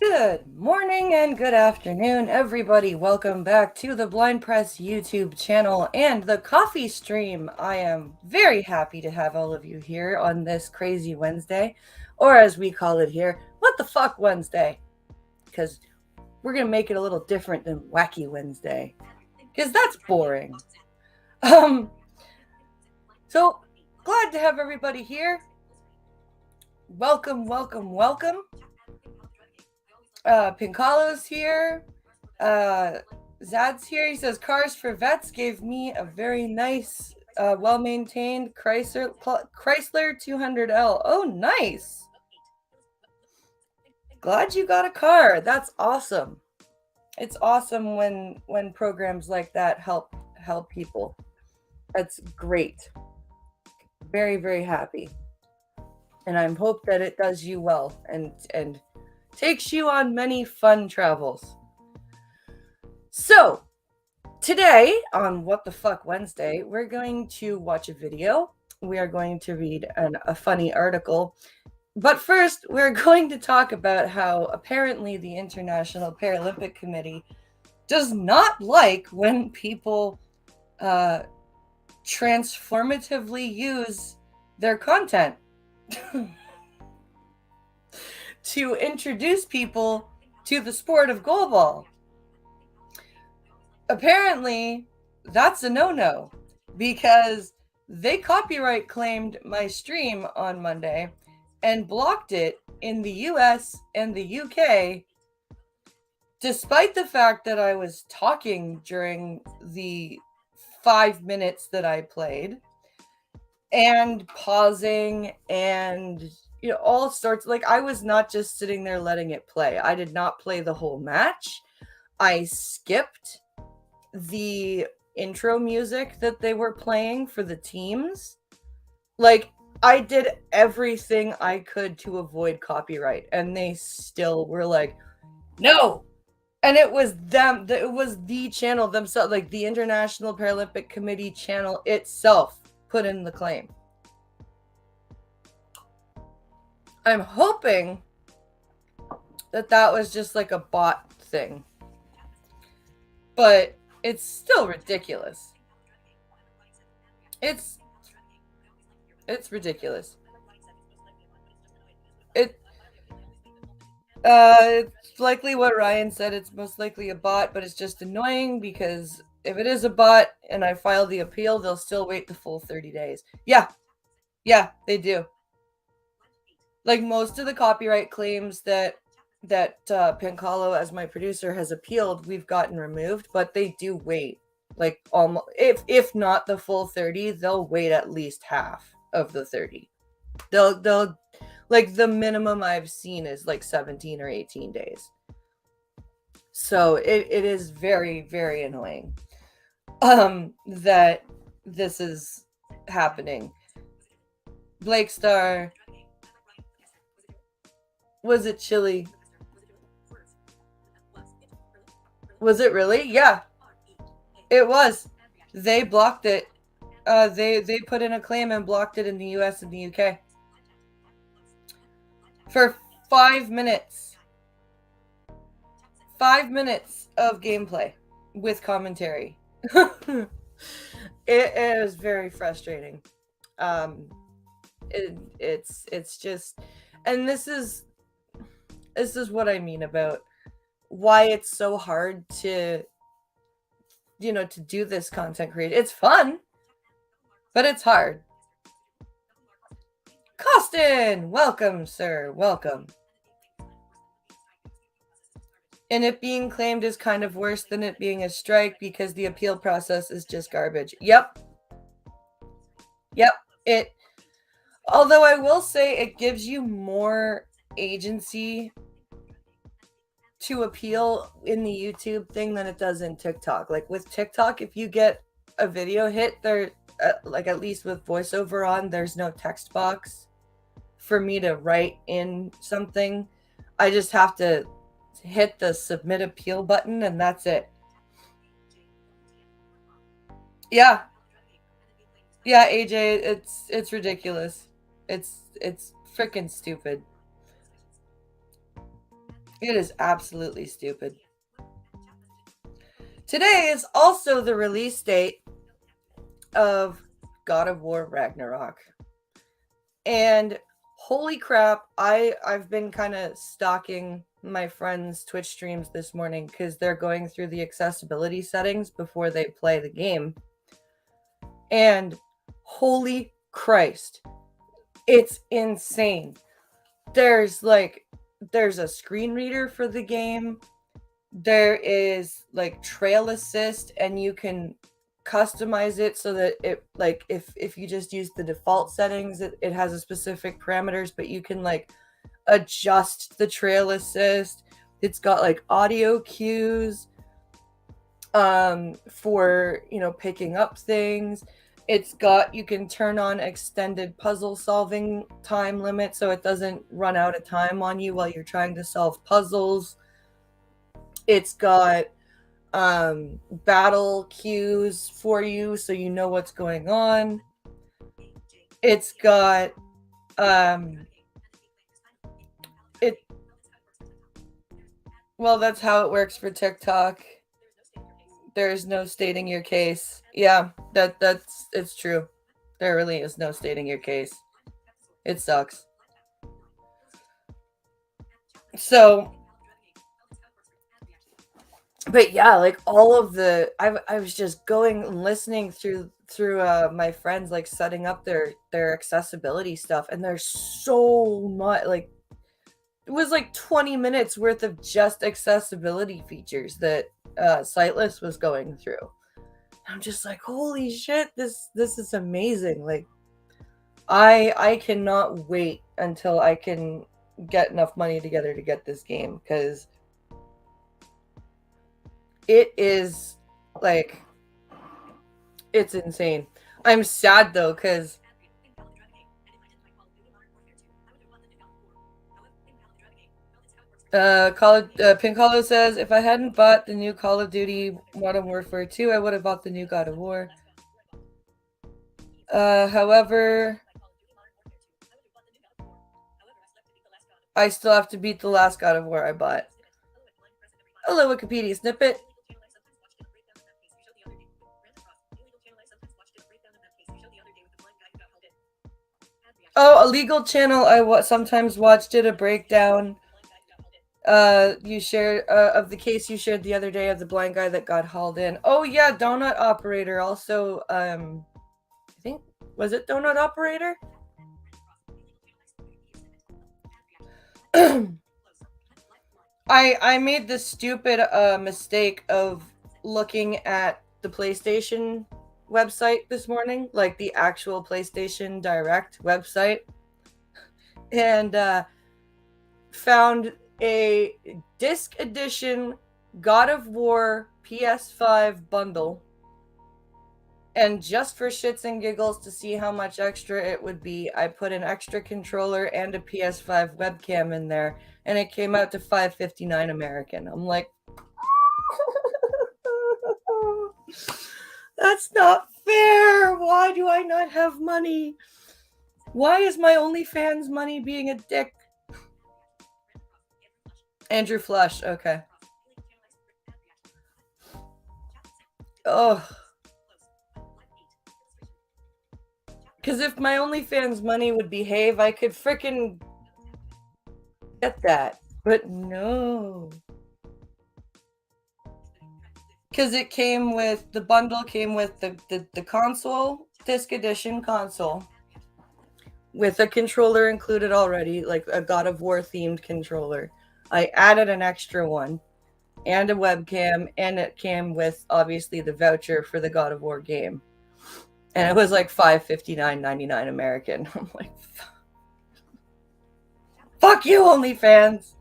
Good morning and good afternoon, everybody. Welcome back to the Blind Press YouTube channel and the coffee stream. I am very happy to have all of you here on this crazy Wednesday, or as we call it here, What the Fuck Wednesday, because we're going to make it a little different than Wacky Wednesday, because that's boring. So glad to have everybody here. Welcome, welcome, welcome. Pincalo's here. Zad's here. He says Cars for Vets gave me a very nice, well-maintained Chrysler 200L. Oh, nice. Glad you got a car. That's awesome. It's awesome when programs like that help people. That's great. Very, very happy. And I hope that it does you well and takes you on many fun travels. So, today on What the Fuck Wednesday, we're going to watch a video. We are going to read a funny article. But first, we're going to talk about how apparently the International Paralympic Committee does not like when people transformatively use their content to introduce people to the sport of goalball. Apparently, that's a no-no because they copyright claimed my stream on Monday and blocked it in the US and the UK, despite the fact that I was talking during the 5 minutes that I played and pausing and all sorts. Like, I was not just sitting there letting it play. I did not play the whole match. I skipped the intro music that they were playing for the teams. Like, I did everything I could to avoid copyright, and they still were like, no. And it was them, it was the channel themselves, like the International Paralympic Committee channel itself put in the claim. I'm hoping that was just like a bot thing, but it's still ridiculous. It's ridiculous. It's likely what Ryan said. It's most likely a bot, but it's just annoying because if it is a bot and I file the appeal, they'll still wait the full 30 days. Yeah, yeah, they do. Like most of the copyright claims that Pink Hollow, as my producer, has appealed, we've gotten removed, but they do wait. Like almost, if not the full 30, they'll wait at least half of the 30. They'll like the minimum I've seen is like 17 or 18 days. So it is very, very annoying that this is happening. Blake Star, was it chilly? Was it really? Yeah, it was. They blocked it. They put in a claim and blocked it in the US and the UK for 5 minutes. 5 minutes of gameplay with commentary. it is very frustrating. It's just, and this is what I mean about why it's so hard to to do this content creation. It's fun, but it's hard. Costin, welcome, sir. Welcome. And it being claimed is kind of worse than it being a strike because the appeal process is just garbage. Yep. Yep. It although I will say it gives you more agency to appeal in the YouTube thing than it does in TikTok. Like with TikTok, if you get a video hit, there, like at least with voiceover on, there's no text box for me to write in something. I just have to hit the submit appeal button and that's it. Yeah. Yeah, AJ, it's ridiculous. It's freaking stupid. It is absolutely stupid. Today is also the release date of God of War Ragnarok. And holy crap, I've been kind of stalking my friends' Twitch streams this morning because they're going through the accessibility settings before they play the game. And holy Christ, it's insane. There's a screen reader for the game. There is like trail assist, and you can customize it so that it, like, if you just use the default settings, it has a specific parameters, but you can like adjust the trail assist. It's got like audio cues for picking up things. It's got, you can turn on extended puzzle solving time limit so it doesn't run out of time on you while you're trying to solve puzzles. It's got battle cues for you so you know what's going on. It's got it well, that's how it works for TikTok. There's no stating your case. Yeah, it's true. There really is no stating your case. It sucks. So, but yeah, like all of the I was just going and listening through my friends like setting up their accessibility stuff, and there's so much, like it was like 20 minutes worth of just accessibility features that Sightless was going through. I'm just like, holy shit, this is amazing. Like I cannot wait until I can get enough money together to get this game, because it is like, it's insane. I'm sad though, because Pink Hollow says, if I hadn't bought the new Call of Duty Modern Warfare 2, I would have bought the new God of War. However, I still have to beat the last God of War I bought. Hello, Wikipedia snippet. Oh, a legal channel I sometimes watched did a breakdown You shared of the case you shared the other day of the blind guy that got hauled in. Oh yeah, donut operator. Also, I think was it donut operator? I made the stupid mistake of looking at the PlayStation website this morning, like the actual PlayStation Direct website, and found a disc edition God of War PS5 bundle. And just for shits and giggles to see how much extra it would be, I put an extra controller and a PS5 webcam in there, and it came out to $5.59 American. I'm like, that's not fair. Why do I not have money? Why is my OnlyFans money being a dick? Andrew Flush, okay. Oh. Because if my OnlyFans money would behave, I could frickin' get that. But no. Because it came with, the bundle came with the console, disc edition console, with a controller included already, like a God of War themed controller. I added an extra one and a webcam, and it came with obviously the voucher for the God of War game. And it was like $5.59.99 American. I'm like, fuck you, OnlyFans.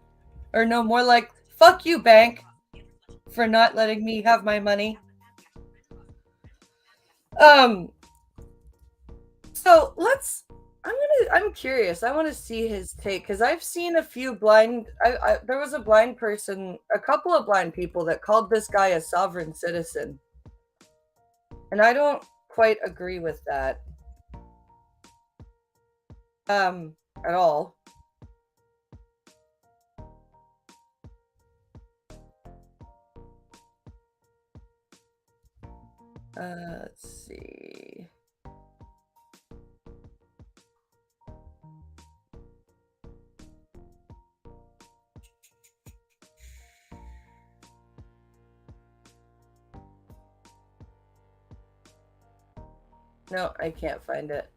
Or no, more like, fuck you, bank, for not letting me have my money. So I'm curious. I want to see his take because I've seen a few blind. There was a blind person, a couple of blind people that called this guy a sovereign citizen, and I don't quite agree with that. At all. Let's see. No, I can't find it.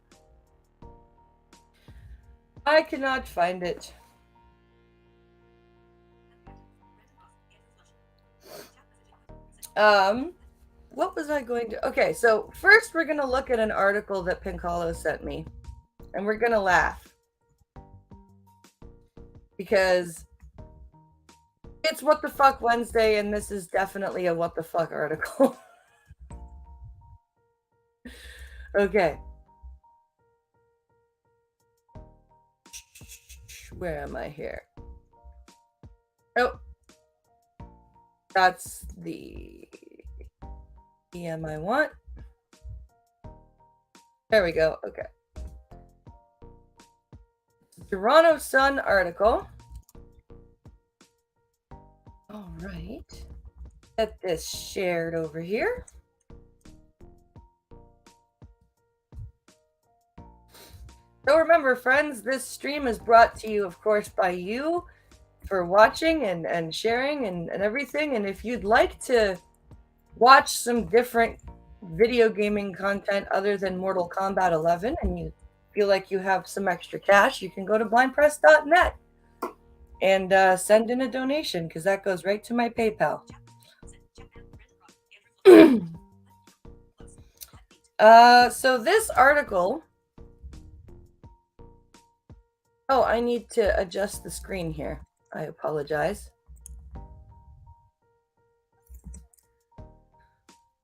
I cannot find it. What was I going to? Okay, so first we're gonna look at an article that Pincalo sent me, and we're gonna laugh because it's What the Fuck Wednesday, and this is definitely a What the Fuck article. Okay. Where am I here? Oh, that's the EM I want. There we go. Okay. Toronto Sun article. All right. Get this shared over here. So remember, friends, this stream is brought to you, of course, by you for watching and sharing and everything. And if you'd like to watch some different video gaming content other than Mortal Kombat 11 and you feel like you have some extra cash, you can go to blindpress.net and send in a donation because that goes right to my PayPal. So this article. Oh, I need to adjust the screen here. I apologize.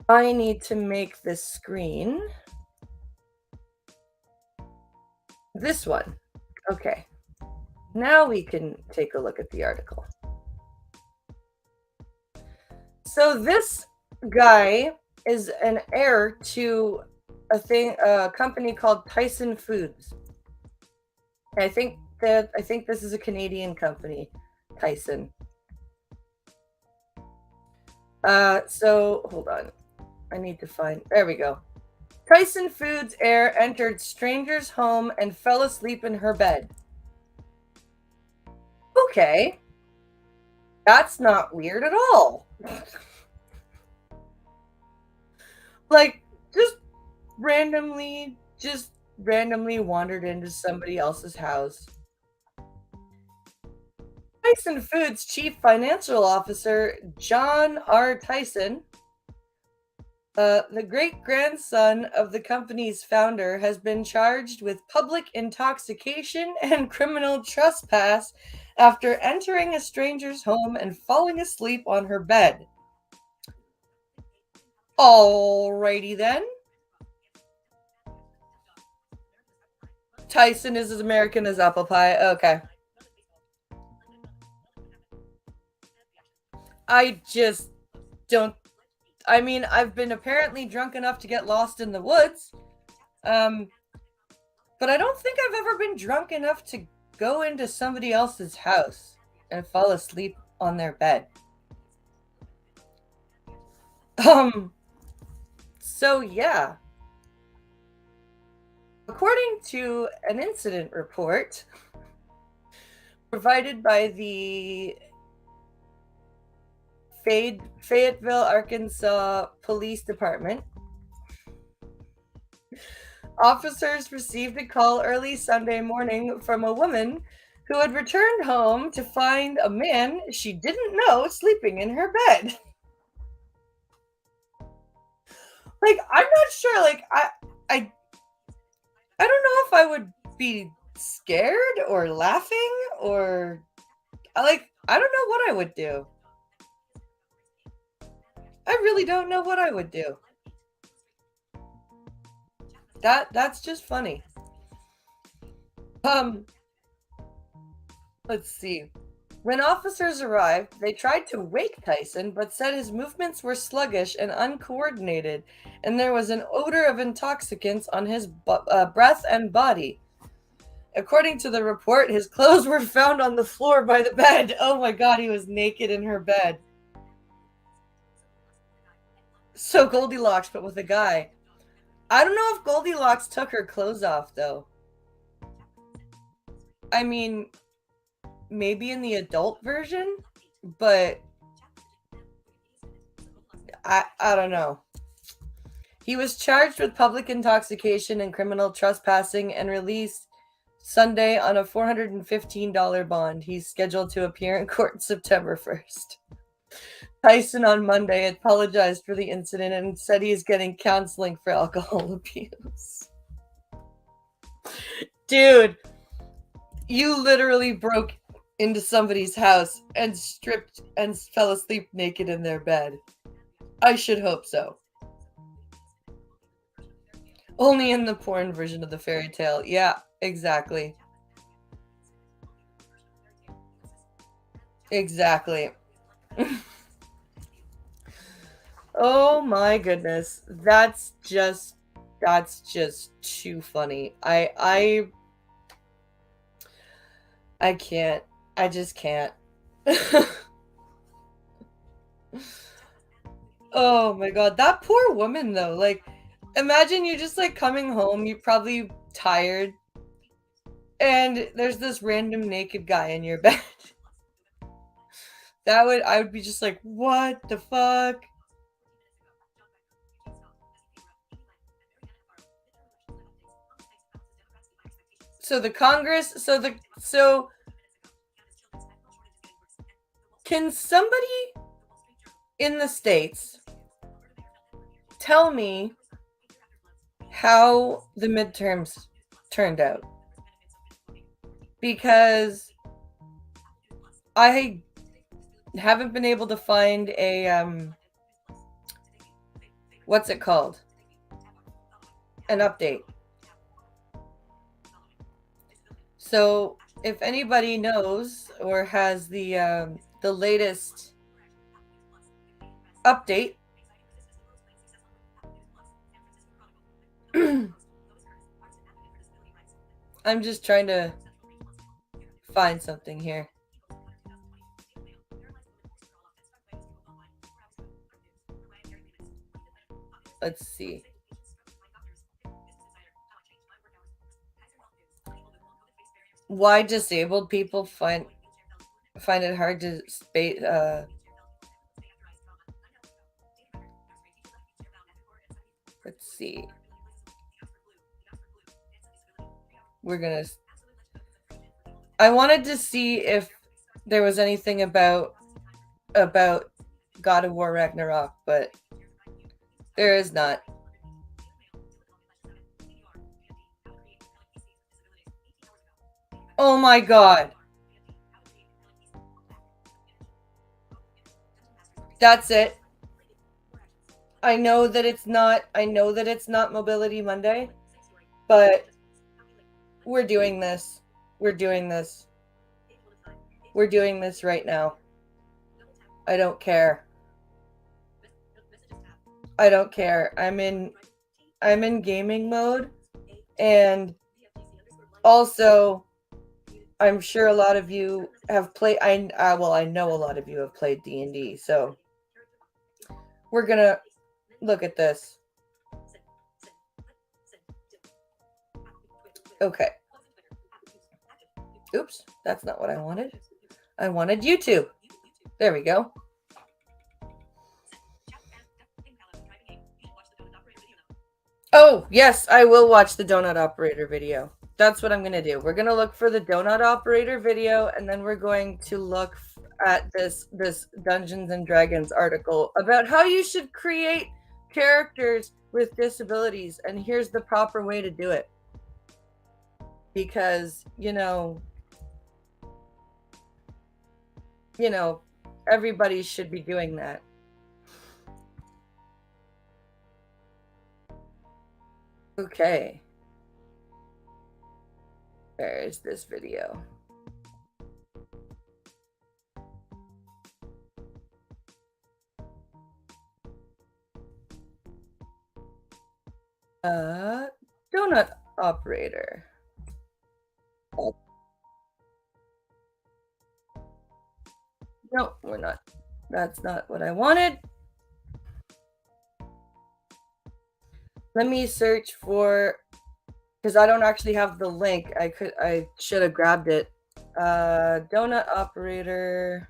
I need to make this screen this one. Okay. Now we can take a look at the article. So this guy is an heir to a company called Tyson Foods. I think this is a Canadian company, Tyson. So hold on. I need to find. There we go. Tyson Foods heir entered stranger's home and fell asleep in her bed. Okay. That's not weird at all. Like, just just randomly wandered into somebody else's house. Tyson Foods Chief Financial Officer John R. Tyson, the great grandson of the company's founder, has been charged with public intoxication and criminal trespass after entering a stranger's home and falling asleep on her bed. Alrighty then. Tyson is as American as apple pie. Okay. I just don't. I mean, I've been apparently drunk enough to get lost in the woods. Um, but I don't think I've ever been drunk enough to go into somebody else's house and fall asleep on their bed. Um, so yeah. According to an incident report provided by the Fayetteville, Arkansas Police Department, officers received a call early Sunday morning from a woman who had returned home to find a man she didn't know sleeping in her bed. Like, I'm not sure. Like, I don't know if I would be scared or laughing or like I don't know what I would do. I really don't know what I would do. That's just funny. Um, let's see. When officers arrived, they tried to wake Tyson, but said his movements were sluggish and uncoordinated, and there was an odor of intoxicants on his breath and body. According to the report, his clothes were found on the floor by the bed. Oh my god, he was naked in her bed. So Goldilocks, but with a guy. I don't know if Goldilocks took her clothes off, though. I mean, maybe in the adult version, but I don't know. He was charged with public intoxication and criminal trespassing and released Sunday on a $415 bond. He's scheduled to appear in court September 1st. Tyson on Monday apologized for the incident and said he is getting counseling for alcohol abuse. Dude, you literally broke into somebody's house and stripped and fell asleep naked in their bed. I should hope so. Only in the porn version of the fairy tale. Yeah, exactly. Exactly. Oh my goodness. That's just too funny. I can't. I just can't. Oh my god. That poor woman though. Like imagine you just like coming home, you're probably tired, and there's this random naked guy in your bed. I would be just like, "What the fuck?" So the Congress, so can somebody in the States tell me how the midterms turned out? Because I haven't been able to find a what's it called? An update. So if anybody knows or has the latest update, I'm just trying to find something here. Let's see. Why disabled people find find it hard to space. Let's see. We're gonna. I wanted to see if there was anything about God of War Ragnarok, but there is not. Oh my god. That's it. I know that it's not Mobility Monday, but we're doing this. We're doing this. We're doing this right now. I don't care. I don't care. I'm in gaming mode, and also I'm sure a lot of you have played. I know a lot of you have played D&D, so we're gonna look at this. Okay. Oops, that's not what I wanted. I wanted YouTube. There we go. Oh, yes, I will watch the donut operator video. That's what I'm going to do. We're going to look for the donut operator video, and then we're going to look at this Dungeons and Dragons article about how you should create characters with disabilities, and here's the proper way to do it. Because, everybody should be doing that. Okay. Where is this video? Donut operator. No, we're not. That's not what I wanted. Let me search for, because I don't actually have the link. I should have grabbed it. Donut operator.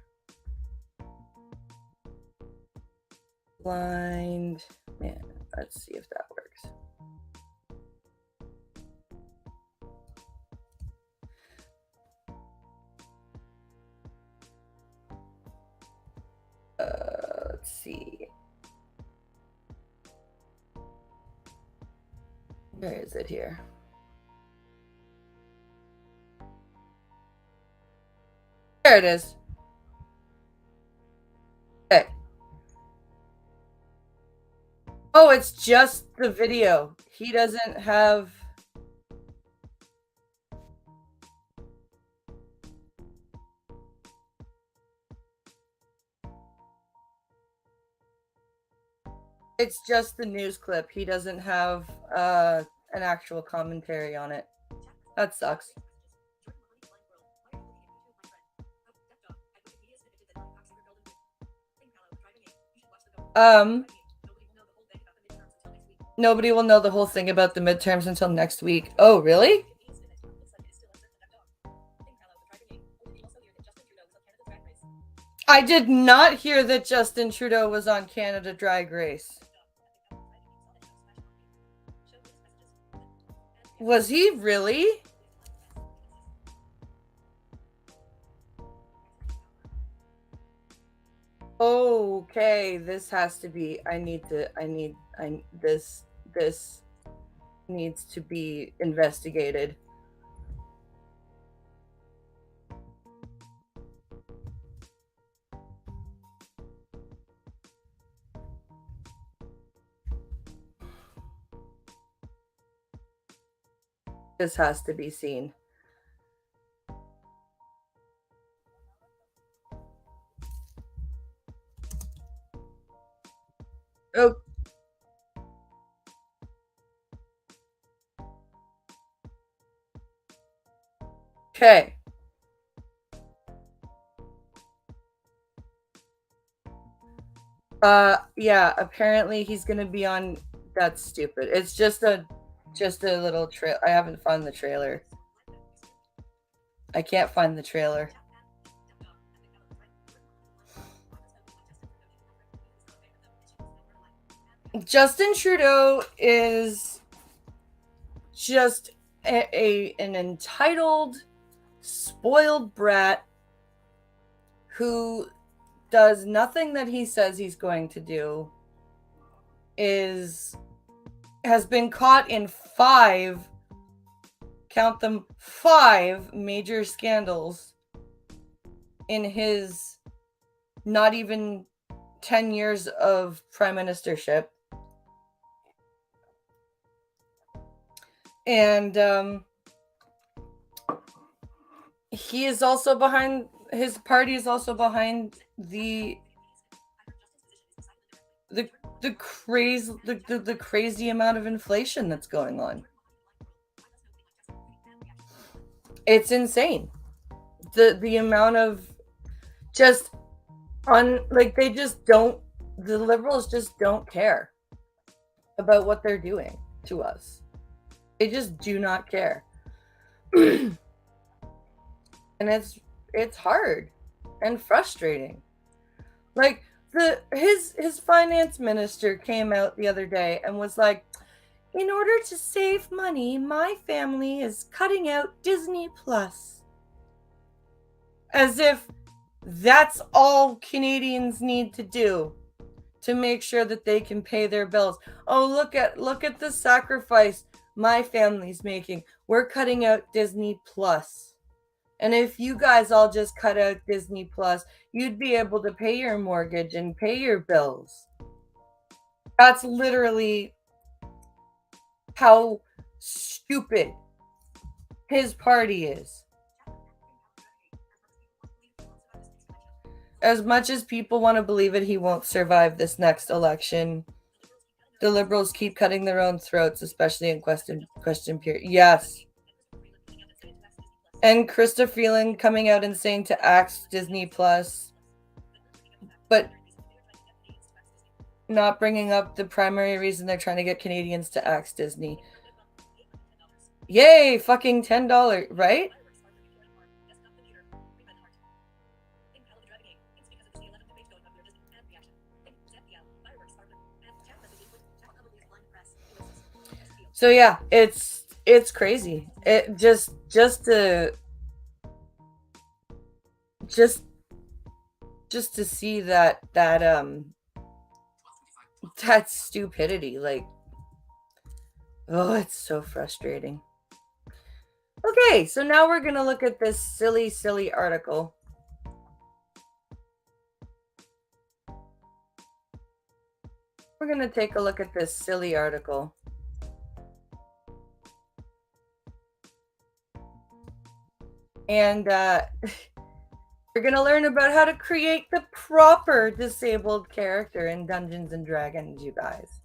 Blind. Man, let's see if that works. Let's see. Where is it here? There it is. Okay. Oh, it's just the video. He doesn't have... It's just the news clip. He doesn't have an actual commentary on it. That sucks. Nobody will know the whole thing about the midterms until next week. Oh, really? I did not hear that Justin Trudeau was on Canada Drag Race. Was he really? Okay, this has to be, this needs to be investigated. This has to be seen. Oh. Okay. Yeah, apparently he's gonna be on. That's stupid. It's just a little trail. I haven't found the trailer. I can't find the trailer. Justin Trudeau is just an entitled, spoiled brat who does nothing that he says he's going to do, has been caught in 5, count them, 5 major scandals in his not even 10 years of prime ministership. And he is also behind, his party is also behind the crazy amount of inflation that's going on. It's insane. The amount of just they just don't, the liberals just don't care about what they're doing to us. They just do not care. And it's hard and frustrating. Like his finance minister came out the other day and was like, in order to save money, my family is cutting out Disney Plus. As if that's all Canadians need to do to make sure that they can pay their bills. Oh, look at the sacrifice my family's making. We're cutting out Disney Plus. And if you guys all just cut out Disney Plus, you'd be able to pay your mortgage and pay your bills. That's literally how stupid his party is. As much as people want to believe it, he won't survive this next election. The liberals keep cutting their own throats, especially in question period. Yes. And Krista Freeland coming out and saying to axe Disney Plus, but not bringing up the primary reason they're trying to get Canadians to axe Disney. Yay, fucking $10, right? So yeah, it's crazy. It just to see that stupidity, like, oh, it's so frustrating. Okay, so now we're gonna look at this silly article. We're gonna take a look at this silly article. And we're going to learn about how to create the proper disabled character in Dungeons and Dragons, you guys.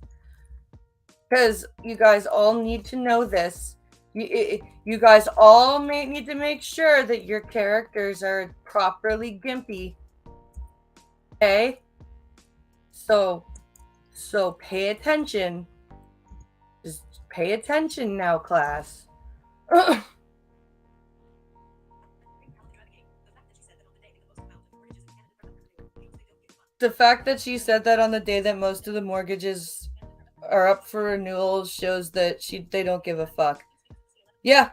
Because you guys all need to know this. You guys all need to make sure that your characters are properly gimpy. Okay? So pay attention. Just pay attention now, class. The fact that she said that on the day that most of the mortgages are up for renewal shows that they don't give a fuck. Yeah.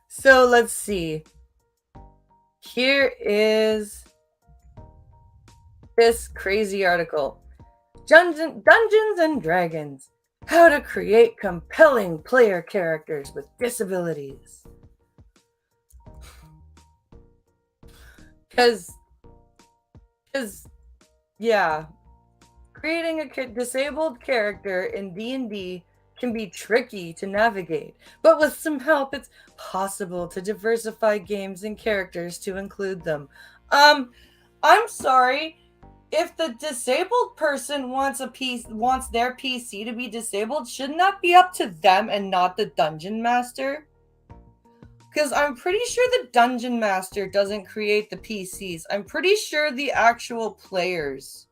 So let's see. Here is this crazy article. Dungeons and Dragons. How to create compelling player characters with disabilities. Because, yeah, creating a disabled character in D&D can be tricky to navigate, but with some help, it's possible to diversify games and characters to include them. I'm sorry. If the disabled person wants their PC to be disabled, shouldn't that be up to them and not the dungeon master? Because I'm pretty sure the dungeon master doesn't create the PCs. I'm pretty sure the actual players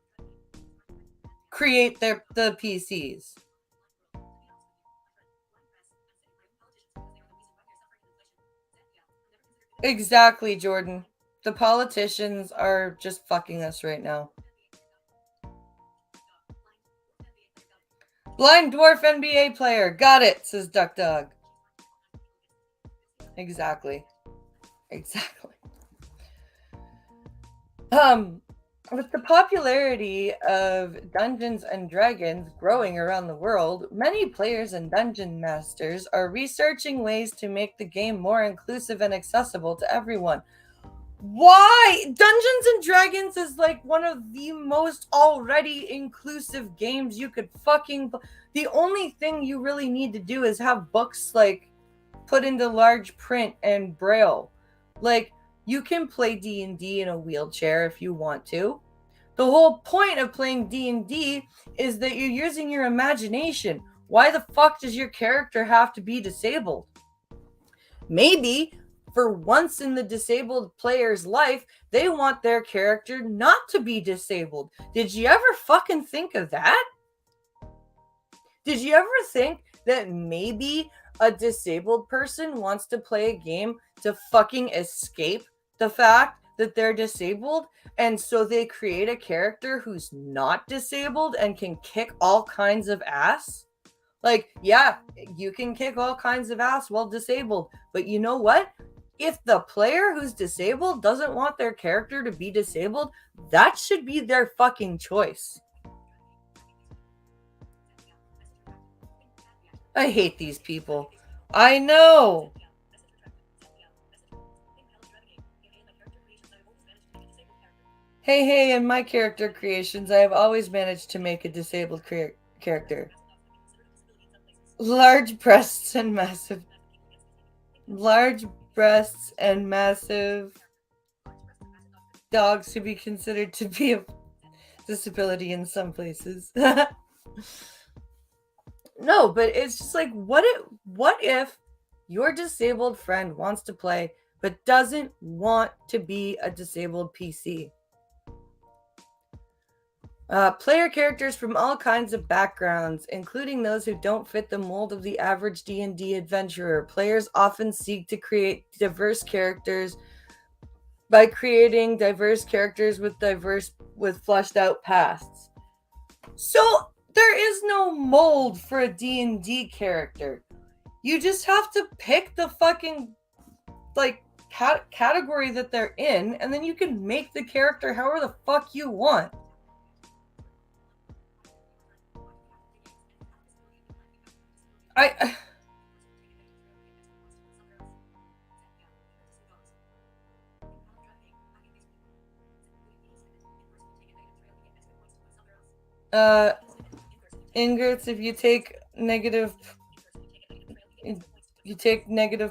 create the PCs. Exactly, Jordan. The politicians are just fucking us right now. Blind dwarf NBA player. Got it, says Duck Dog. Exactly. Exactly. With the popularity of Dungeons and Dragons growing around the world, many players and dungeon masters are researching ways to make the game more inclusive and accessible to everyone. Why? Dungeons and Dragons is like one of the most already inclusive games you could fucking. The only thing you really need to do is have books like put into large print and braille. Like, you can play D&D in a wheelchair if you want to. The whole point of playing D&D is that you're using your imagination. Why the fuck does your character have to be disabled? Maybe for once in the disabled player's life, they want their character not to be disabled. Did you ever fucking think of that? Did you ever think that maybe a disabled person wants to play a game to fucking escape the fact that they're disabled, and so they create a character who's not disabled and can kick all kinds of ass? Like, yeah, you can kick all kinds of ass while disabled, but you know what? If the player who's disabled doesn't want their character to be disabled, that should be their fucking choice. I hate these people. I know. Hey, in my character creations, I have always managed to make a disabled character. Large breasts and massive. Large breasts and massive dogs to be considered to be a disability in some places. No, but it's just like, what if your disabled friend wants to play but doesn't want to be a disabled PC? Player characters from all kinds of backgrounds, including those who don't fit the mold of the average D&D adventurer. Players often seek to create diverse characters by creating diverse characters with fleshed out pasts. So there is no mold for a D&D character. You just have to pick the fucking like category that they're in, and then you can make the character however the fuck you want. Ingress, if you take negative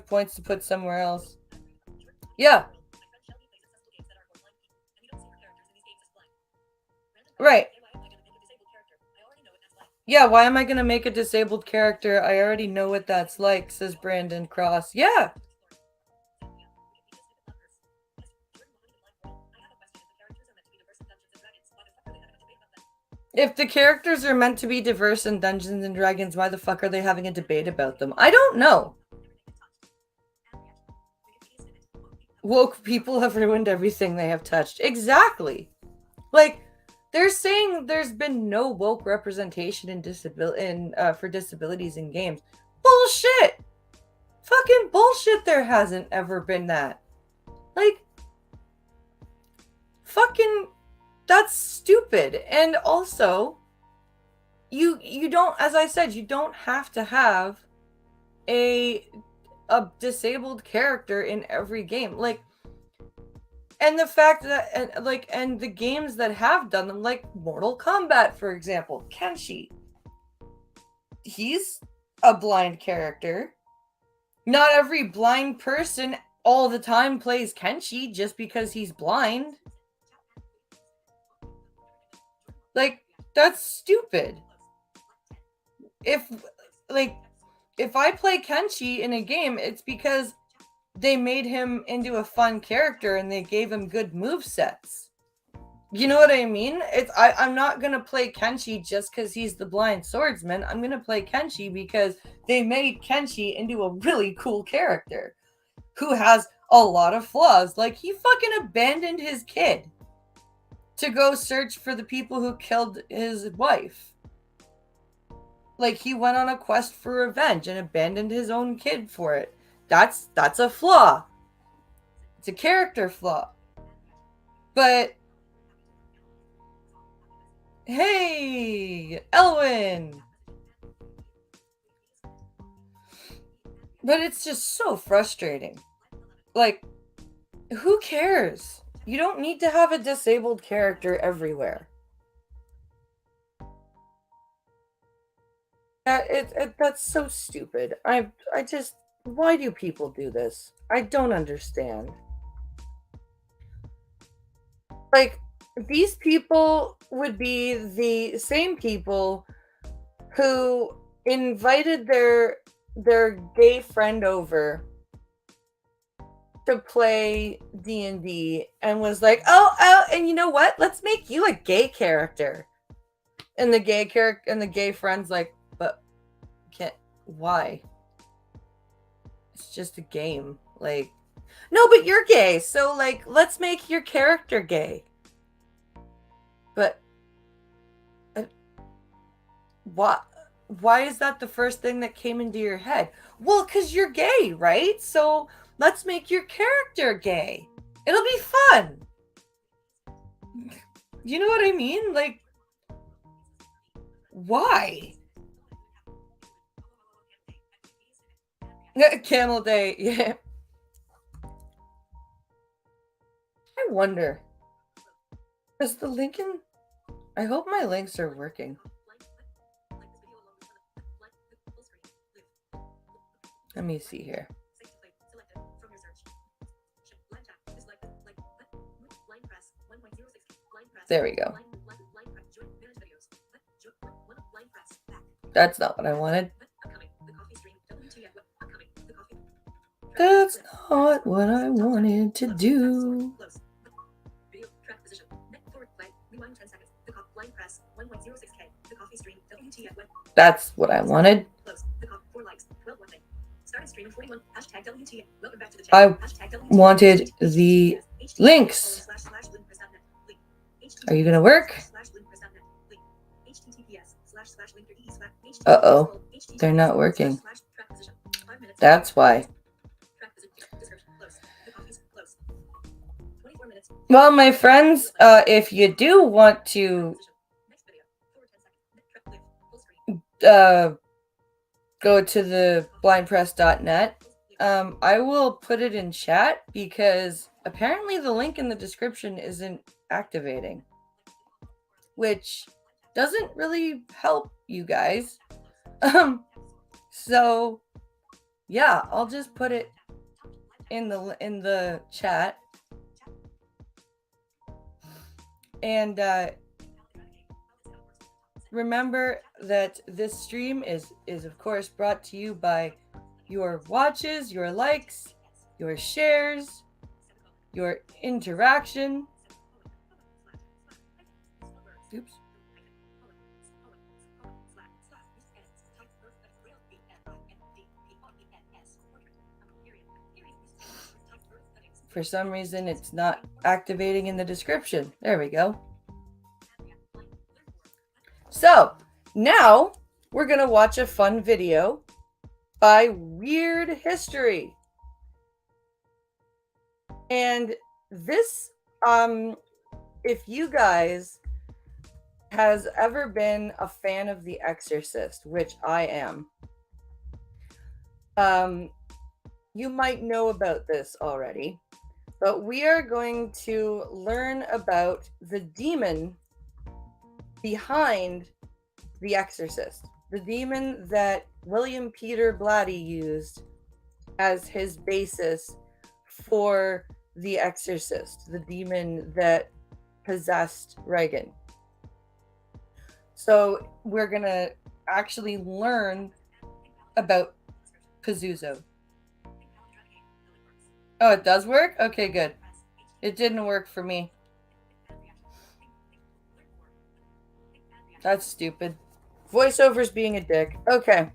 points to put somewhere else. Yeah. Right. Yeah, why am I going to make a disabled character? I already know what that's like, says Brandon Cross. Yeah. If the characters are meant to be diverse in Dungeons and Dragons, why the fuck are they having a debate about them? I don't know. Woke people have ruined everything they have touched. Exactly. Like, they're saying there's been no woke representation for disabilities in games. Bullshit. Fucking bullshit. There hasn't ever been that. Like, fucking, that's stupid. And also, you don't, as I said, you don't have to have a disabled character in every game. Like, and the fact that and the games that have done them, like Mortal Kombat, for example, Kenshi, he's a blind character. Not every blind person all the time plays Kenshi just because he's blind. Like, that's stupid. If I play Kenshi in a game, it's because they made him into a fun character and they gave him good move sets. You know what I mean? I'm not gonna play Kenshi just because he's the blind swordsman. I'm gonna play Kenshi because they made Kenshi into a really cool character who has a lot of flaws. Like, he fucking abandoned his kid to go search for the people who killed his wife. Like, he went on a quest for revenge and abandoned his own kid for it. That's a flaw. It's a character flaw. But hey, Elwin. But it's just so frustrating. Like, who cares? You don't need to have a disabled character everywhere. That's so stupid. I just, why do people do this? I don't understand. Like, these people would be the same people who invited their gay friend over to play D&D and was like, "Oh, and you know what? Let's make you a gay character." And the gay friend's like, "But can't, why? It's just a game." Like, "No, but you're gay. So like, let's make your character gay." But why is that the first thing that came into your head? Well, cuz you're gay, right? So let's make your character gay. It'll be fun. You know what I mean? Like, why? Camel Day, yeah. I wonder. Is the Lincoln? I hope my links are working. Let me see here. There we go. That's not what I wanted. That's not what I wanted to do. That's what I wanted. I wanted the links. Are you gonna work? Uh-oh. They're not working. That's why. Well, my friends, if you do want to go to the blindpress.net, I will put it in chat because apparently the link in the description isn't activating, which doesn't really help you guys. So yeah, I'll just put it in the chat. And remember that this stream is of course brought to you by your watches, your likes, your shares, your interaction. Oops. For some reason, it's not activating in the description. There we go. So, now we're going to watch a fun video by Weird History. And this, if you guys has ever been a fan of The Exorcist, which I am, you might know about this already, but we are going to learn about the demon behind The Exorcist, the demon that William Peter Blatty used as his basis for The Exorcist, the demon that possessed Reagan. So we're going to actually learn about Pazuzu. Oh, it does work? Okay, good. It didn't work for me. That's stupid. VoiceOver's being a dick. Okay.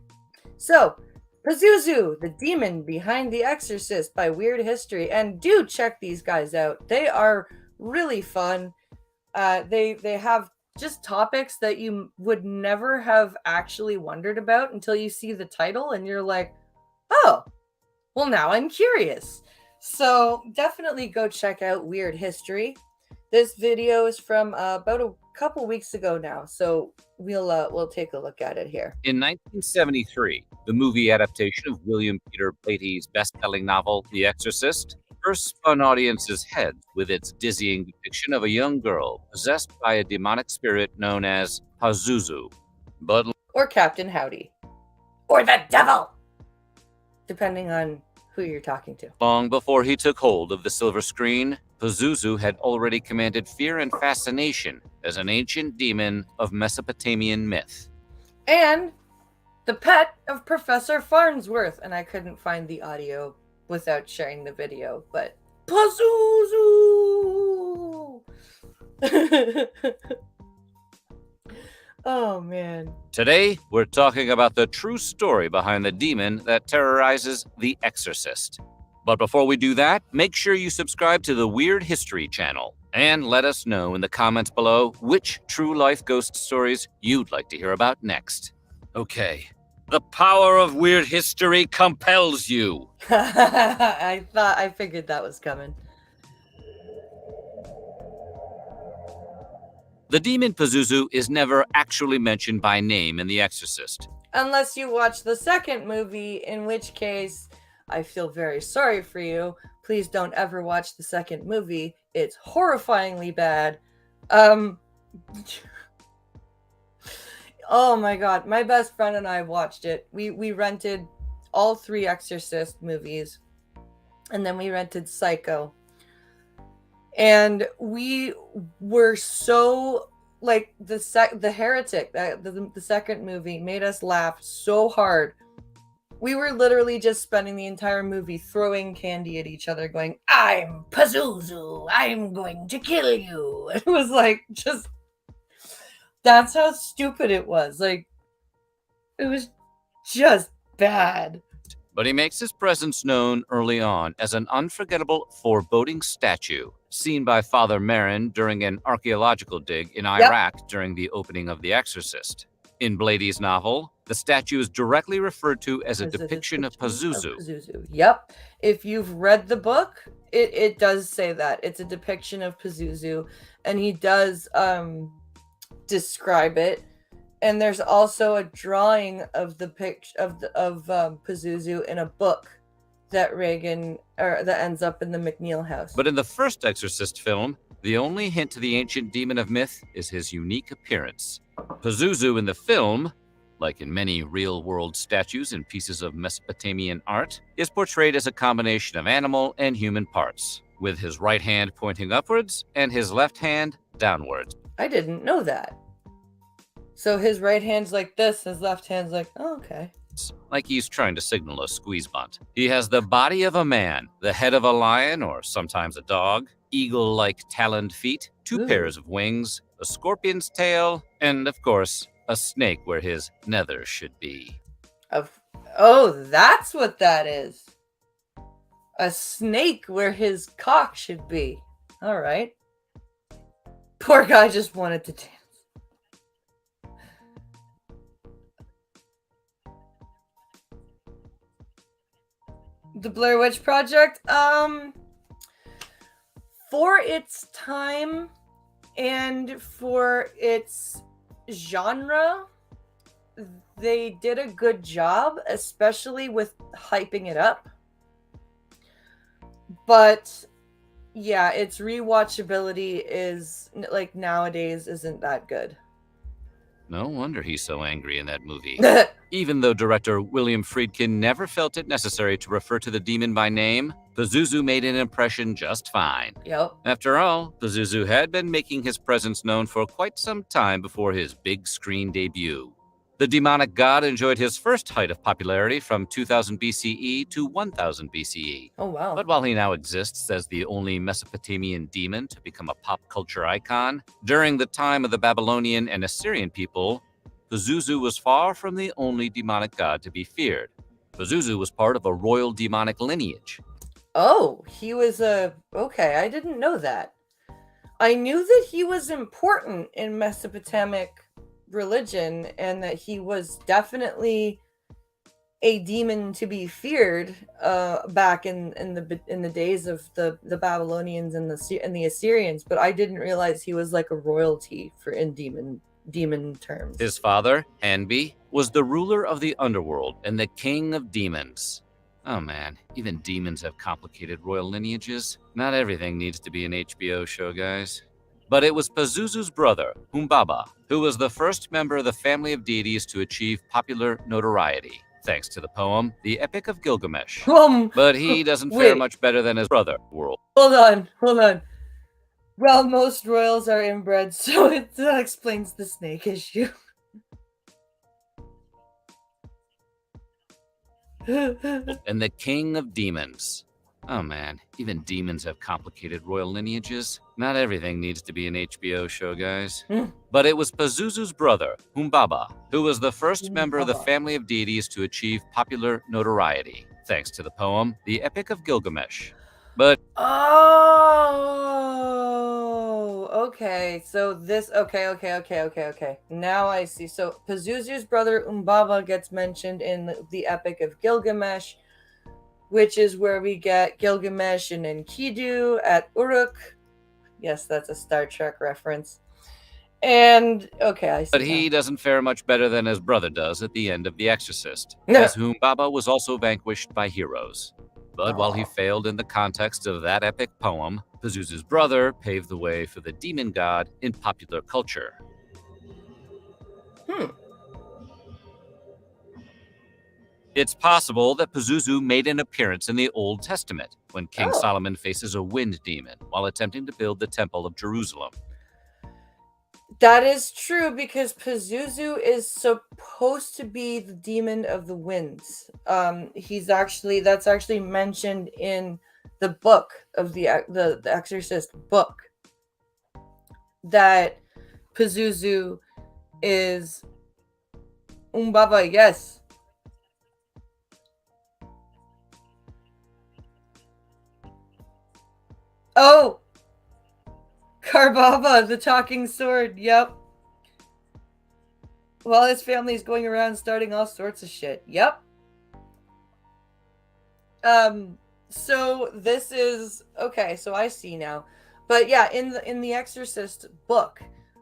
So, Pazuzu, the demon behind The Exorcist by Weird History. And do check these guys out. They are really fun. They have just topics that you would never have actually wondered about until you see the title and you're like, oh, well, now I'm curious. So definitely go check out Weird History. This video is from about a couple weeks ago now, so we'll take a look at it here. In 1973, the movie adaptation of William Peter Blatty's best-selling novel *The Exorcist* first spun audiences' heads with its dizzying depiction of a young girl possessed by a demonic spirit known as Pazuzu. But or Captain Howdy, or the devil, depending on who you're talking to. Long before he took hold of the silver screen, Pazuzu had already commanded fear and fascination as an ancient demon of Mesopotamian myth. And the pet of Professor Farnsworth. And I couldn't find the audio without sharing the video, but Pazuzu! Oh, man. Today, we're talking about the true story behind the demon that terrorizes The Exorcist. But before we do that, make sure you subscribe to the Weird History channel and let us know in the comments below which true-life ghost stories you'd like to hear about next. Okay, the power of weird history compels you. I figured that was coming. The demon Pazuzu is never actually mentioned by name in The Exorcist. Unless you watch the second movie, in which case, I feel very sorry for you. Please don't ever watch the second movie. It's horrifyingly bad. Oh my god, my best friend and I watched it. We rented all 3 Exorcist movies, and then we rented Psycho. And we were so, like, the Heretic, the second movie made us laugh so hard. We were literally just spending the entire movie throwing candy at each other, going, I'm Pazuzu, I'm going to kill you. It was like, just, that's how stupid it was. Like, it was just bad. But he makes his presence known early on as an unforgettable, foreboding statue seen by Father Marin during an archaeological dig in Iraq during the opening of The Exorcist. In Blatty's novel, the statue is directly referred to as a depiction of Pazuzu. Yep. If you've read the book, it does say that. It's a depiction of Pazuzu, and he does describe it. And there's also a drawing of the picture of Pazuzu in a book that that ends up in the McNeil house. But in the first Exorcist film, the only hint to the ancient demon of myth is his unique appearance. Pazuzu in the film, like in many real-world statues and pieces of Mesopotamian art, is portrayed as a combination of animal and human parts, with his right hand pointing upwards and his left hand downwards. I didn't know that. So his right hand's like this, his left hand's like, oh, okay. Like he's trying to signal a squeeze bunt. He has the body of a man, the head of a lion or sometimes a dog, eagle-like taloned feet, 2 pairs of wings, a scorpion's tail, and of course, a snake where his nether should be. Oh, that's what that is. A snake where his cock should be. All right. Poor guy just wanted to dance. The Blair Witch Project, for its time and for its genre, they did a good job, especially with hyping it up. But yeah, its rewatchability is, like, nowadays isn't that good. No wonder he's so angry in that movie. Even though director William Friedkin never felt it necessary to refer to the demon by name, Pazuzu made an impression just fine. Yep. After all, Pazuzu had been making his presence known for quite some time before his big screen debut. The demonic god enjoyed his first height of popularity from 2000 BCE to 1000 BCE. Oh, wow. But while he now exists as the only Mesopotamian demon to become a pop culture icon, during the time of the Babylonian and Assyrian people, Pazuzu was far from the only demonic god to be feared. Pazuzu was part of a royal demonic lineage. Oh, he was okay, I didn't know that. I knew that he was important in Mesopotamic religion and that he was definitely a demon to be feared back in the days of the Babylonians and the Assyrians, but I didn't realize he was like a royalty for in demon terms. His father, Hanbi, was the ruler of the underworld and the king of demons. Oh man, even demons have complicated royal lineages. Not everything needs to be an HBO show, guys. But it was Pazuzu's brother, Humbaba, who was the first member of the family of deities to achieve popular notoriety, thanks to the poem The Epic of Gilgamesh. But he doesn't fare much better than his brother, World. Hold on. Well, most royals are inbred, so that explains the snake issue. And the king of demons. Oh man, even demons have complicated royal lineages. Not everything needs to be an HBO show, guys. But it was Pazuzu's brother, Humbaba, who was the first member of the family of deities to achieve popular notoriety, thanks to the poem The Epic of Gilgamesh. But okay. So this okay. Now I see. So Pazuzu's brother Umbaba gets mentioned in the Epic of Gilgamesh, which is where we get Gilgamesh and Enkidu at Uruk. Yes, that's a Star Trek reference. And okay, I see. But he doesn't fare much better than his brother does at the end of The Exorcist, as Humbaba was also vanquished by heroes. But while he failed in the context of that epic poem, Pazuzu's brother paved the way for the demon god in popular culture. It's possible that Pazuzu made an appearance in the Old Testament when King Solomon faces a wind demon while attempting to build the Temple of Jerusalem. That is true because Pazuzu is supposed to be the demon of the winds. That's actually mentioned in the book of the Exorcist book, that Pazuzu is Umbaba. Yes. Oh, Karbaba, the talking sword. Yep. While his family's going around starting all sorts of shit. Yep. So this is okay, so I see now. But yeah, in the Exorcist book,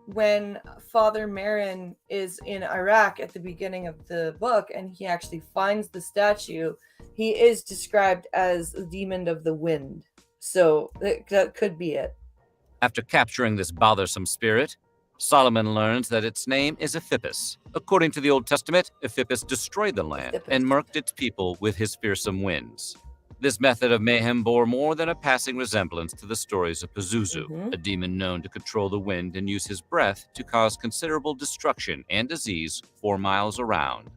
when Father Marin is in Iraq at the beginning of the book and he actually finds the statue, he is described as the demon of the wind. So that could be it. After capturing this bothersome spirit, Solomon learns that its name is Ephipus. According to the Old Testament, Ephipus destroyed the land and marked its people with his fearsome winds. This method of mayhem bore more than a passing resemblance to the stories of Pazuzu, a demon known to control the wind and use his breath to cause considerable destruction and disease 4 miles around.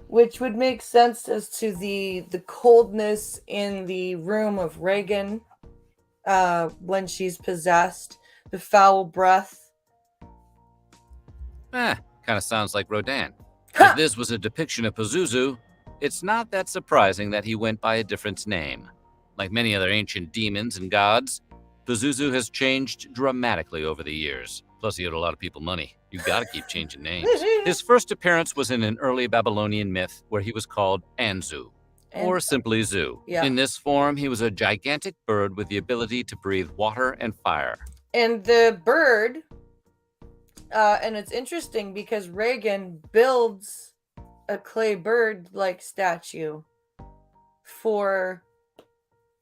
Which would make sense as to the coldness in the room of Reagan when she's possessed, the foul breath. Kind of sounds like Rodin. If this was a depiction of Pazuzu, it's not that surprising that he went by a different name. Like many other ancient demons and gods, Pazuzu has changed dramatically over the years. Plus, he owed a lot of people money. You gotta keep changing names. His first appearance was in an early Babylonian myth where he was called Anzu, or simply Zu. Yeah. In this form, he was a gigantic bird with the ability to breathe water and fire. And the bird, and it's interesting because Reagan builds a clay bird-like statue for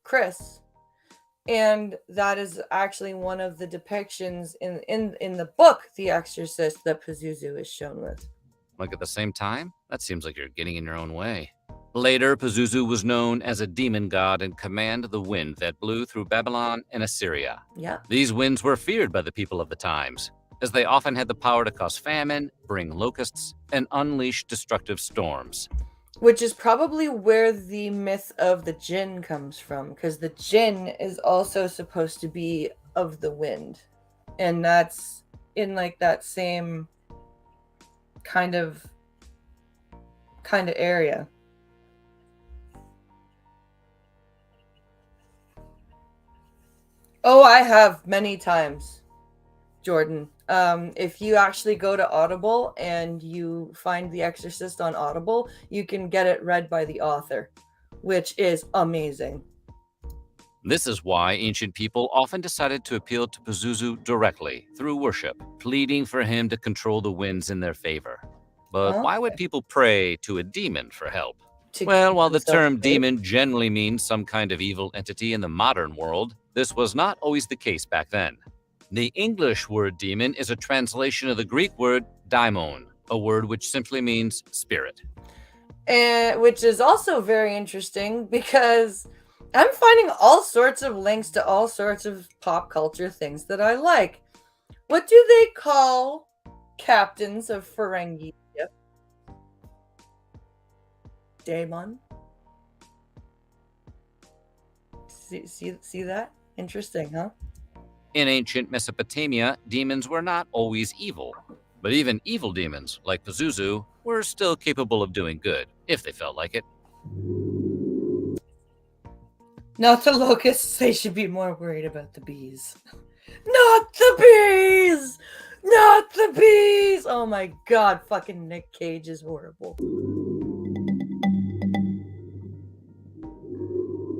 Chris. And that is actually one of the depictions in the book, The Exorcist, that Pazuzu is shown with. Like at the same time? That seems like you're getting in your own way. Later, Pazuzu was known as a demon god and commanded the wind that blew through Babylon and Assyria. Yeah. These winds were feared by the people of the times, as they often had the power to cause famine, bring locusts, and unleash destructive storms. Which is probably where the myth of the jinn comes from, because the jinn is also supposed to be of the wind. And that's in like that same kind of area. Oh, I have many times, Jordan. If you actually go to Audible and you find The Exorcist on Audible, you can get it read by the author, which is amazing. This is why ancient people often decided to appeal to Pazuzu directly through worship, pleading for him to control the winds in their favor. But why would Okay. people pray to a demon for help? To Well, keep while the themselves term safe. demon generally means some kind of evil entity in the modern world, this was not always the case back then. The English word demon is a translation of the Greek word daimon, a word which simply means spirit. And which is also very interesting because I'm finding all sorts of links to all sorts of pop culture things that I like. What do they call captains of Ferengi ship? Daemon. See that? Interesting, huh? In ancient Mesopotamia, demons were not always evil. But even evil demons, like Pazuzu, were still capable of doing good, if they felt like it. Not the locusts, they should be more worried about the bees. Not the bees! Not the bees! Oh my god, fucking Nick Cage is horrible.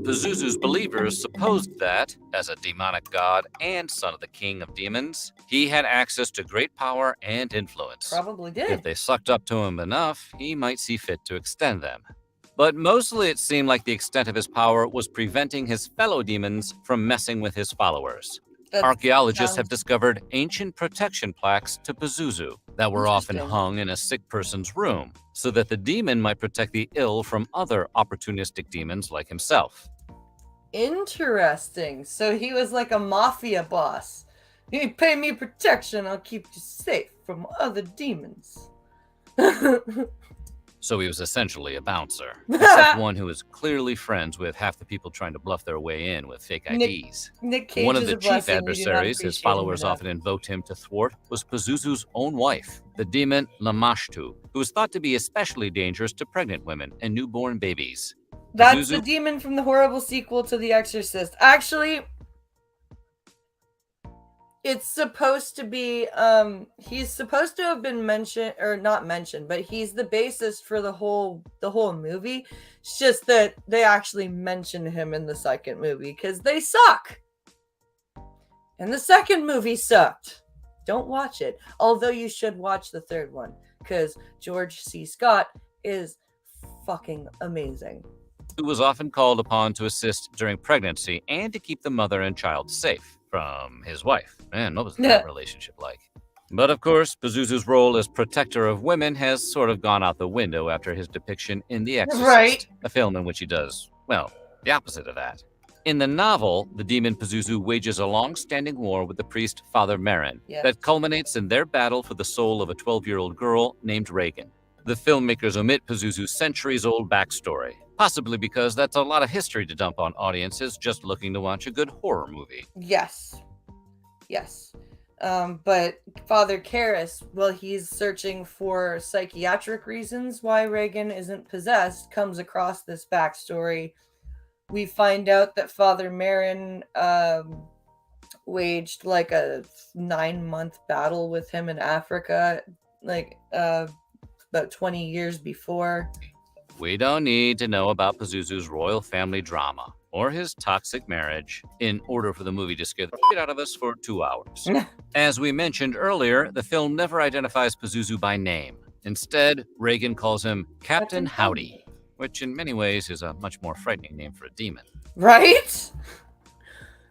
Pazuzu's believers supposed that, as a demonic god and son of the king of demons, he had access to great power and influence. Probably If did. they sucked up to him enough, he might see fit to extend them. But mostly it seemed like the extent of his power was preventing his fellow demons from messing with his followers. That Archaeologists have sounds discovered ancient protection plaques to Pazuzu that were often interesting. hung in a sick person's room, so that the demon might protect the ill from other opportunistic demons like himself. Interesting. So he was like a mafia boss. You pay me protection, I'll keep you safe from other demons. So he was essentially a bouncer, except one who was clearly friends with half the people trying to bluff their way in with fake IDs. Nick Cage One of is the a chief blessing. We do not adversaries his appreciate him followers enough. often invoked him to thwart was Pazuzu's own wife, the demon Lamashtu, who was thought to be especially dangerous to pregnant women and newborn babies. That's the Pazuzu demon from the horrible sequel to The Exorcist. Actually, it's supposed to be he's supposed to have been mentioned, or not mentioned, but he's the bassist for the whole movie. It's just that they actually mention him in the second movie because they suck. And the second movie sucked. Don't watch it. Although you should watch the third one because George C. Scott is fucking amazing. who was often called upon to assist during pregnancy and to keep the mother and child safe from his wife. Man, what was that relationship like? But of course, Pazuzu's role as protector of women has sort of gone out the window after his depiction in The Exorcist, Right. a film in which he does, well, the opposite of that. In the novel, the demon Pazuzu wages a long-standing war with the priest Father Merrin that culminates in their battle for the soul of a 12-year-old girl named Reagan. The filmmakers omit Pazuzu's centuries-old backstory, possibly because that's a lot of history to dump on audiences just looking to watch a good horror movie. Yes. But Father Karras, well, he's searching for psychiatric reasons why Reagan isn't possessed, comes across this backstory. We find out that Father Merrin waged like a 9-month battle with him in Africa, like about 20 years before. We don't need to know about Pazuzu's royal family drama or his toxic marriage in order for the movie to scare the shit out of us for 2 hours. As we mentioned earlier, the film never identifies Pazuzu by name. Instead, Reagan calls him Captain Howdy, which in many ways is a much more frightening name for a demon. Right?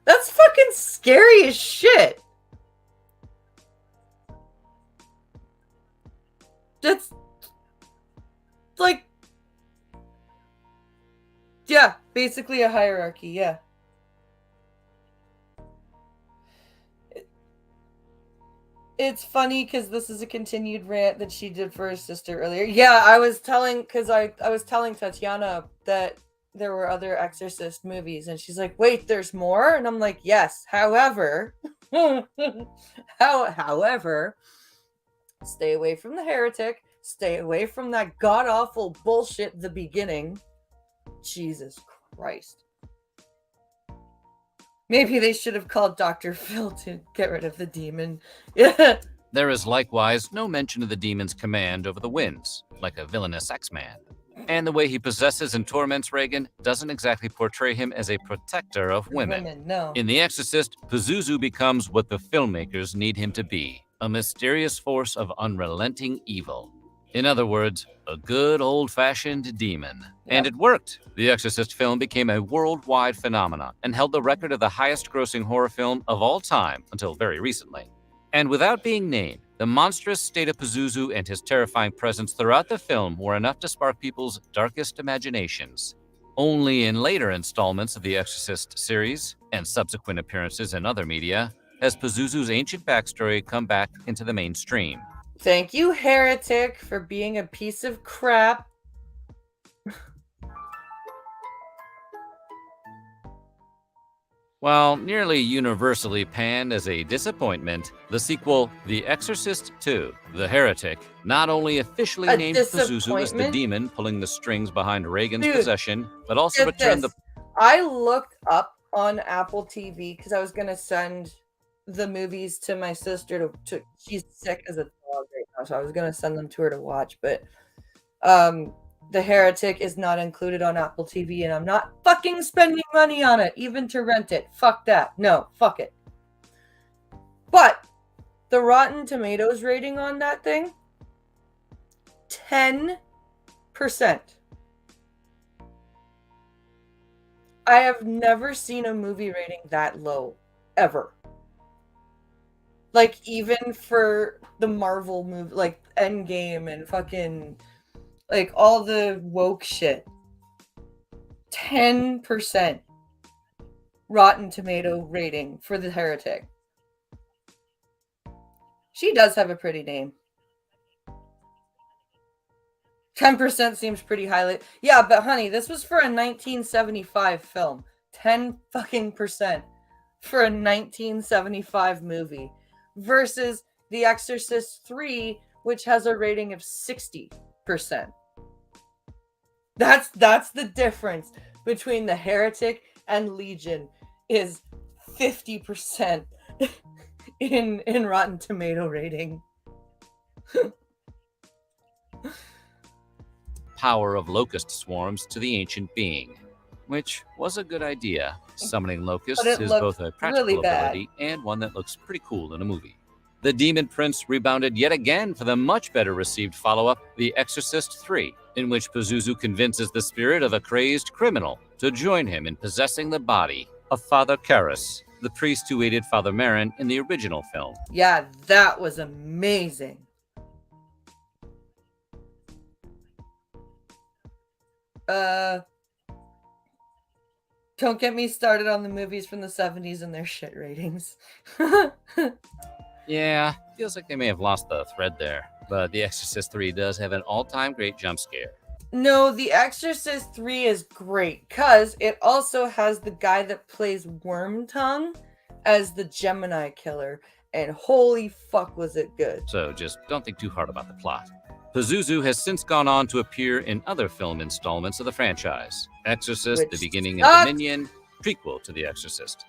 That's fucking scary as shit. That's like, yeah, basically a hierarchy, yeah. It's funny because this is a continued rant that she did for her sister earlier. Yeah, I was telling Tatiana that there were other Exorcist movies, and she's like, "Wait, there's more?" And I'm like, "Yes. However, however, stay away from the heretic. Stay away from that god awful bullshit. The beginning. Jesus Christ." Maybe they should have called Dr. Phil to get rid of the demon. Yeah. There is likewise no mention of the demon's command over the winds, like a villainous X-Man. And the way he possesses and torments Reagan doesn't exactly portray him as a protector of women. No. In The Exorcist, Pazuzu becomes what the filmmakers need him to be, a mysterious force of unrelenting evil. In other words, a good old-fashioned demon. Yep. And it worked. The Exorcist film became a worldwide phenomenon and held the record of the highest-grossing horror film of all time until very recently. And without being named, the monstrous state of Pazuzu and his terrifying presence throughout the film were enough to spark people's darkest imaginations. Only in later installments of the Exorcist series, and subsequent appearances in other media, has Pazuzu's ancient backstory come back into the mainstream. Thank you, Heretic, for being a piece of crap. While nearly universally panned as a disappointment, the sequel, The Exorcist II: The Heretic, not only officially named Pazuzu as the demon pulling the strings behind Reagan's possession, but also returned the... I looked up on Apple TV because I was going to send the movies to my sister to she's sick as a dog right now, so I was going to send them to her to watch, but The Heretic is not included on Apple TV, and I'm not fucking spending money on it, even to rent it. Fuck that. No, fuck it. But the Rotten Tomatoes rating on that thing, 10%. I have never seen a movie rating that low, ever. Like, even for the Marvel movie, like Endgame and fucking... like, all the woke shit. 10% Rotten Tomato rating for The Heretic. She does have a pretty name. 10% seems pretty highly... yeah, but honey, this was for a 1975 film. 10 fucking percent for a 1975 movie. Versus The Exorcist 3, which has a rating of 60%. That's the difference between The Heretic and Legion, is 50% in Rotten Tomato rating. Power of locust swarms to the ancient being, which was a good idea. Summoning locusts is both a practical ability and one that looks pretty cool in a movie. The Demon Prince rebounded yet again for the much better received follow-up, The Exorcist III, in which Pazuzu convinces the spirit of a crazed criminal to join him in possessing the body of Father Karras, the priest who aided Father Merrin in the original film. Yeah, that was amazing. Don't get me started on the movies from the 70s and their shit ratings. Yeah, feels like they may have lost the thread there, but The Exorcist 3 does have an all-time great jump scare. No, The Exorcist 3 is great, because it also has the guy that plays Wormtongue as the Gemini killer, and holy fuck was it good. So just don't think too hard about the plot. Pazuzu has since gone on to appear in other film installments of the franchise. Exorcist, The Beginning and Dominion, prequel to The Exorcist.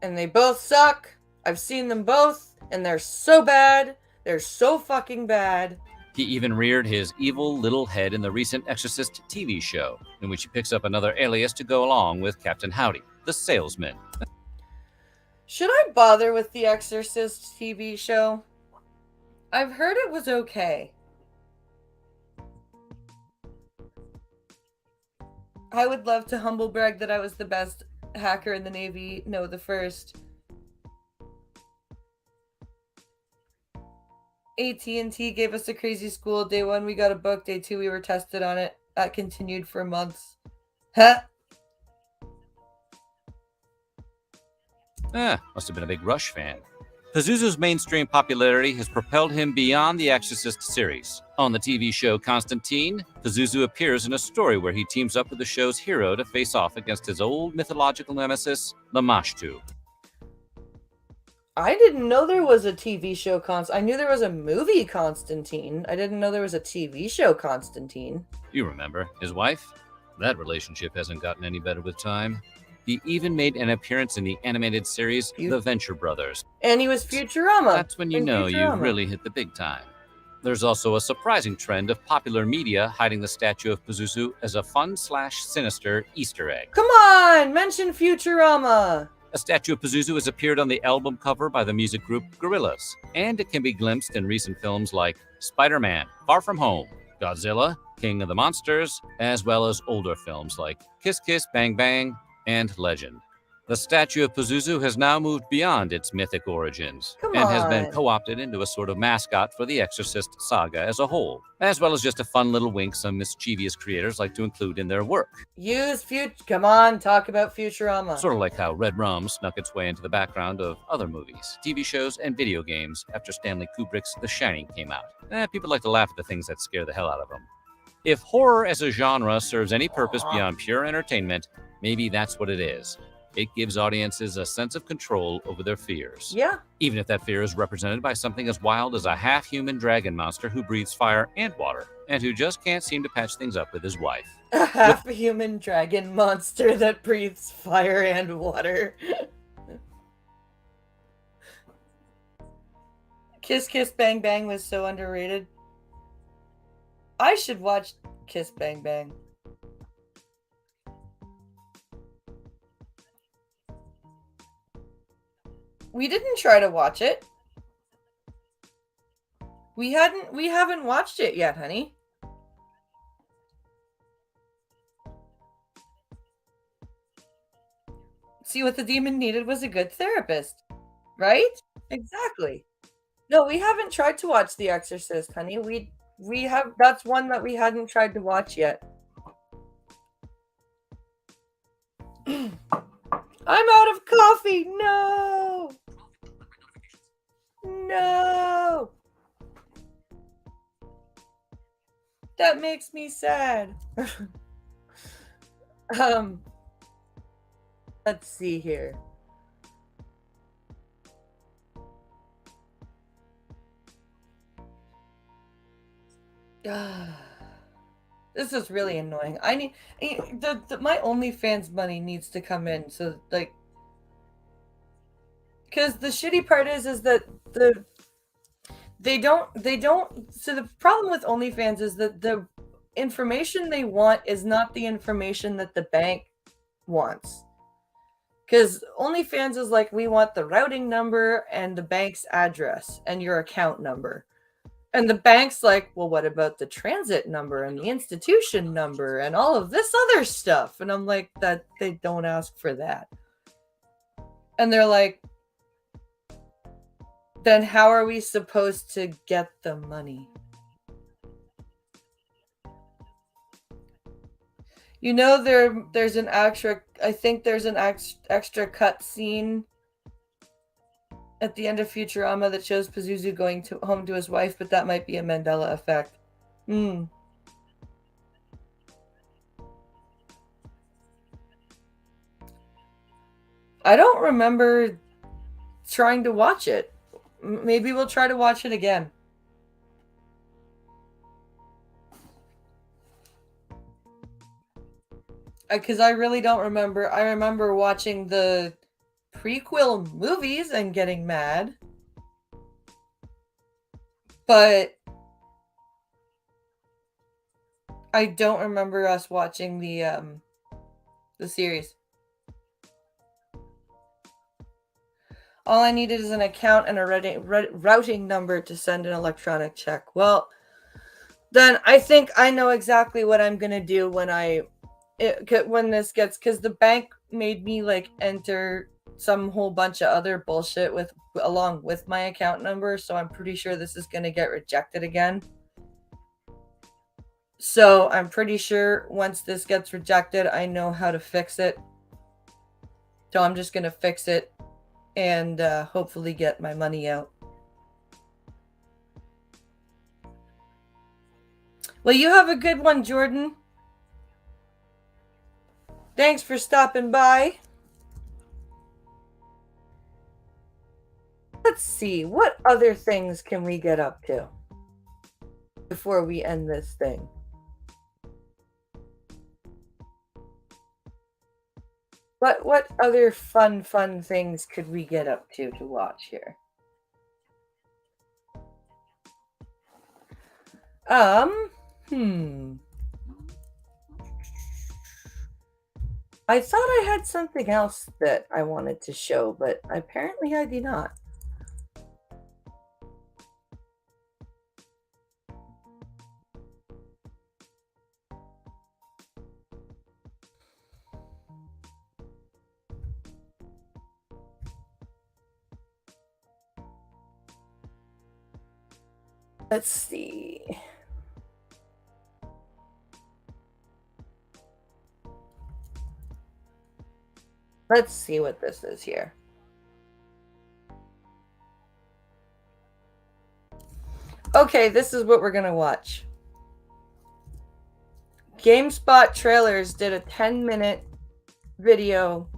And they both suck. I've seen them both, and they're so bad. They're so fucking bad. He even reared his evil little head in the recent Exorcist TV show, in which he picks up another alias to go along with Captain Howdy, the salesman. Should I bother with the Exorcist TV show? I've heard it was okay. I would love to humble brag that I was the best hacker in the Navy. No, the first. AT&T gave us a crazy school. Day 1, we got a book. Day 2, we were tested on it. That continued for months. Huh? Must have been a big Rush fan. Pazuzu's mainstream popularity has propelled him beyond the Exorcist series. On the TV show Constantine, Pazuzu appears in a story where he teams up with the show's hero to face off against his old mythological nemesis, Lamashtu. I didn't know there was a TV show I knew there was a movie Constantine. I didn't know there was a TV show Constantine. You remember, his wife? That relationship hasn't gotten any better with time. He even made an appearance in the animated series The Venture Brothers. And he was Futurama. That's when you know you've Futurama. really hit the big time. There's also a surprising trend of popular media hiding the statue of Pazuzu as a fun/sinister Easter egg. Come on, mention Futurama. A statue of Pazuzu has appeared on the album cover by the music group Gorillaz, and it can be glimpsed in recent films like Spider-Man, Far From Home, Godzilla, King of the Monsters, as well as older films like Kiss Kiss Bang Bang and Legend. The statue of Pazuzu has now moved beyond its mythic origins and has been co-opted into a sort of mascot for the Exorcist saga as a whole, as well as just a fun little wink some mischievous creators like to include in their work. Come on, talk about Futurama. Sort of like how Red Rum snuck its way into the background of other movies, TV shows, and video games after Stanley Kubrick's The Shining came out. People like to laugh at the things that scare the hell out of them. If horror as a genre serves any purpose beyond pure entertainment, maybe that's what it is. It gives audiences a sense of control over their fears. Yeah. Even if that fear is represented by something as wild as a half-human dragon monster who breathes fire and water, and who just can't seem to patch things up with his wife. A half-human dragon monster that breathes fire and water. Kiss Kiss Bang Bang was so underrated. I should watch Kiss Bang Bang. We didn't try to watch it. We haven't watched it yet, honey. See, what the demon needed was a good therapist, right? Exactly. No, we haven't tried to watch The Exorcist, honey. We have, that's one that we hadn't tried to watch yet. I'm out of coffee. No. No. That makes me sad. Let's see here. This is really annoying. I need my OnlyFans money needs to come in, so like, because the shitty part is that they don't. So the problem with OnlyFans is that the information they want is not the information that the bank wants. Because OnlyFans is like, we want the routing number and the bank's address and your account number. And the bank's like, well, what about the transit number and the institution number and all of this other stuff? And I'm like, that they don't ask for that. And they're like, then how are we supposed to get the money? You know, there's an extra, I think there's an extra cut scene at the end of Futurama that shows Pazuzu going home to his wife, but that might be a Mandela effect. I don't remember trying to watch it. Maybe we'll try to watch it again. Because I really don't remember. I remember watching the prequel movies and getting mad. But I don't remember us watching the series. All I needed is an account and a routing number to send an electronic check. Well, then I think I know exactly what I'm going to do when this gets, because the bank made me like enter some whole bunch of other bullshit along with my account number, so I'm pretty sure this is going to get rejected again. So I'm pretty sure once this gets rejected, I know how to fix it. So I'm just going to fix it and hopefully get my money out. Well, you have a good one, Jordan. Thanks for stopping by. Let's see, what other things can we get up to before we end this thing? What other fun things could we get up to watch here? Hmm. I thought I had something else that I wanted to show, but apparently I do not. Let's see. Let's see what this is here. Okay, this is what we're gonna watch. GameSpot Trailers did a 10-minute video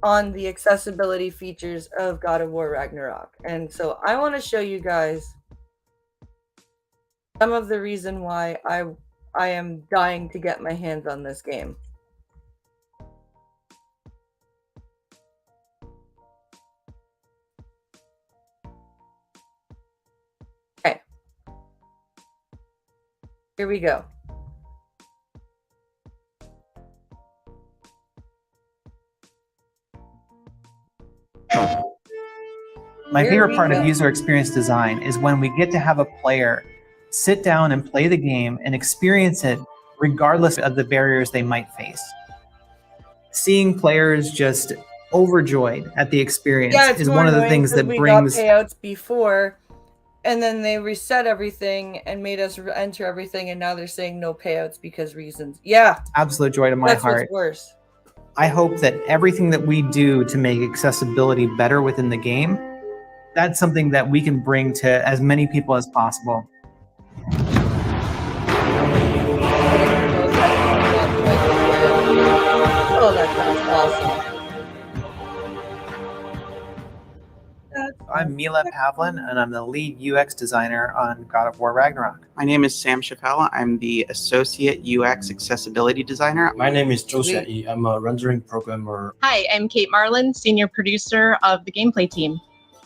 on the accessibility features of God of War Ragnarok. And so I want to show you guys some of the reason why I am dying to get my hands on this game. Okay. Here we go. My favorite part of user experience design is when we get to have a player sit down and play the game and experience it regardless of the barriers they might face. Seeing players just overjoyed at the experience is one of the things that brings... We got payouts before, and then they reset everything and made us enter everything, and now they're saying no payouts because reasons. Yeah. Absolute joy to my heart. That's what's worse. I hope that everything that we do to make accessibility better within the game, that's something that we can bring to as many people as possible. Oh, that sounds awesome. I'm Mila Pavlin, and I'm the lead UX designer on God of War Ragnarok. My name is Sam Chappelle. I'm the associate UX accessibility designer. My name is Zhou Xiaoyi. I'm a rendering programmer. Hi, I'm Kate Marlin, senior producer of the gameplay team.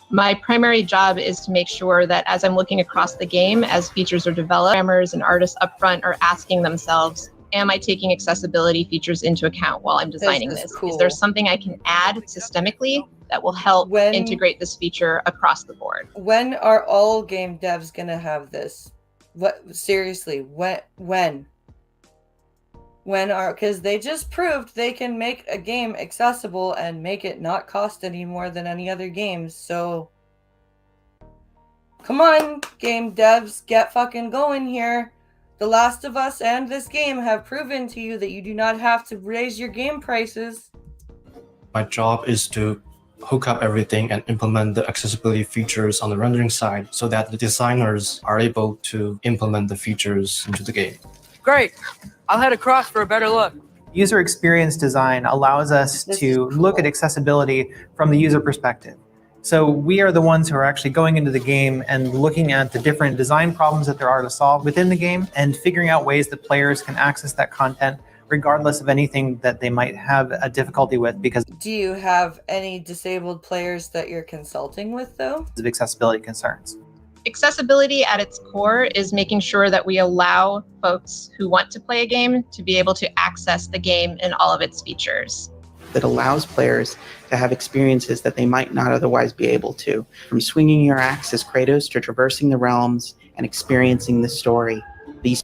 My primary job is to make sure that as I'm looking across the game, as features are developed, programmers and artists upfront are asking themselves, am I taking accessibility features into account while I'm designing this? Cool. Is there something I can add systemically that will help integrate this feature across the board? When are all game devs gonna have this? What, seriously, when are, because they just proved they can make a game accessible and make it not cost any more than any other games. So come on, game devs, get fucking going here. The Last of Us and this game have proven to you that you do not have to raise your game prices. My job is to hook up everything and implement the accessibility features on the rendering side so that the designers are able to implement the features into the game. Great. I'll head across for a better look. User experience design allows us to look at accessibility from the user perspective. So we are the ones who are actually going into the game and looking at the different design problems that there are to solve within the game and figuring out ways that players can access that content regardless of anything that they might have a difficulty with because... Do you have any disabled players that you're consulting with, though? ...of accessibility concerns. Accessibility at its core is making sure that we allow folks who want to play a game to be able to access the game and all of its features. That allows players to have experiences that they might not otherwise be able to. From swinging your axe as Kratos to traversing the realms and experiencing the story. These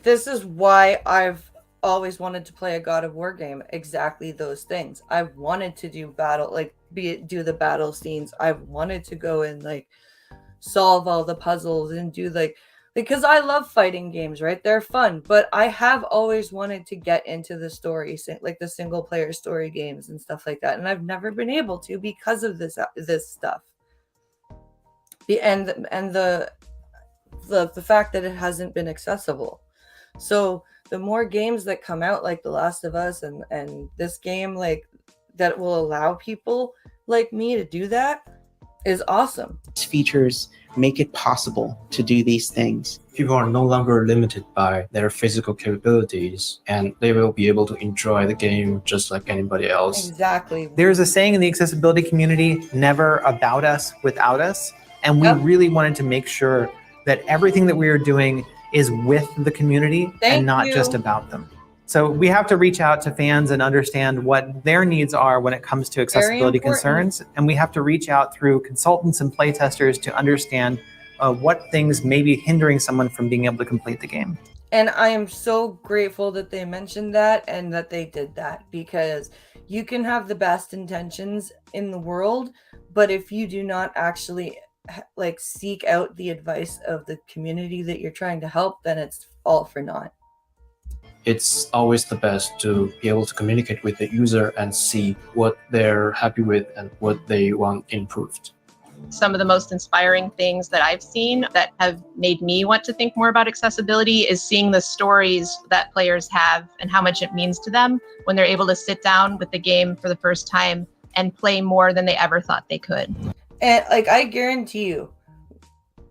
this is why I've always wanted to play a God of War game. Exactly those things. I wanted to do do the battle scenes. I've wanted to go and solve all the puzzles and do because I love fighting games, right? They're fun, but I have always wanted to get into the story, like the single player story games and stuff like that, and I've never been able to because of this stuff. The fact that it hasn't been accessible. So the more games that come out, like The Last of Us and this game, that will allow people like me to do that, is awesome. These features make it possible to do these things. People are no longer limited by their physical capabilities, and they will be able to enjoy the game just like anybody else. Exactly. There's a saying in the accessibility community, never about us without us. And we Yep. really wanted to make sure that everything that we are doing is with the community Thank and not you. just about them. So we have to reach out to fans and understand what their needs are when it comes to accessibility important. concerns. And we have to reach out through consultants and playtesters to understand what things may be hindering someone from being able to complete the game. And I am so grateful that they mentioned that and that they did that, because you can have the best intentions in the world, but if you do not actually like seek out the advice of the community that you're trying to help, then it's all for naught. It's always the best to be able to communicate with the user and see what they're happy with and what they want improved. Some of the most inspiring things that I've seen that have made me want to think more about accessibility is seeing the stories that players have and how much it means to them when they're able to sit down with the game for the first time and play more than they ever thought they could. And like, I guarantee you,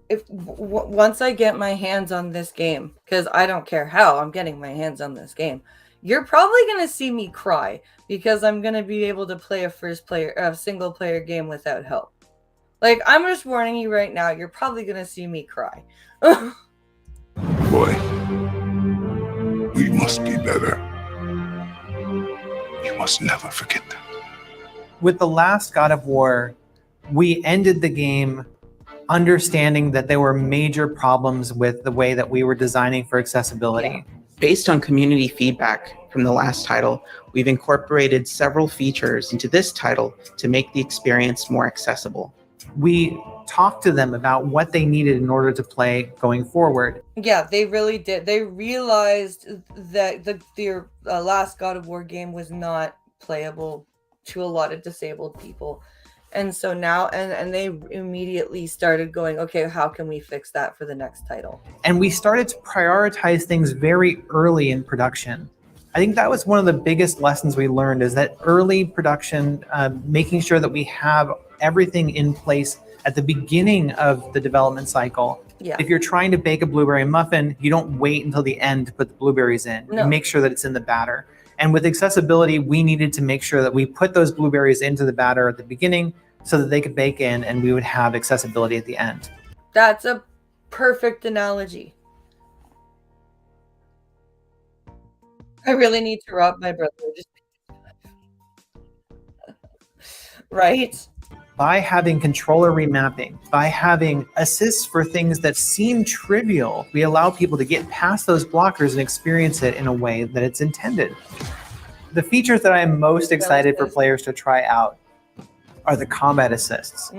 if once I get my hands on this game, because I don't care how I'm getting my hands on this game, you're probably going to see me cry, because I'm going to be able to play a single player game without help. Like, I'm just warning you right now, you're probably going to see me cry. Boy, we must be better. You must never forget that. With the last God of War, we ended the game understanding that there were major problems with the way that we were designing for accessibility. Yeah. Based on community feedback from the last title, we've incorporated several features into this title to make the experience more accessible. We talked to them about what they needed in order to play going forward. Yeah, they really did. They realized that their last God of War game was not playable to a lot of disabled people. And so now, and they immediately started going, okay, how can we fix that for the next title? And we started to prioritize things very early in production. I think that was one of the biggest lessons we learned, is that early production, making sure that we have everything in place at the beginning of the development cycle. Yeah. If you're trying to bake a blueberry muffin, you don't wait until the end to put the blueberries in. No. You make sure that it's in the batter. And with accessibility, we needed to make sure that we put those blueberries into the batter at the beginning so that they could bake in and we would have accessibility at the end. That's a perfect analogy. I really need to rob my brother. Right? By having controller remapping, by having assists for things that seem trivial, we allow people to get past those blockers and experience it in a way that it's intended. The features that I am most excited for players to try out are the combat assists.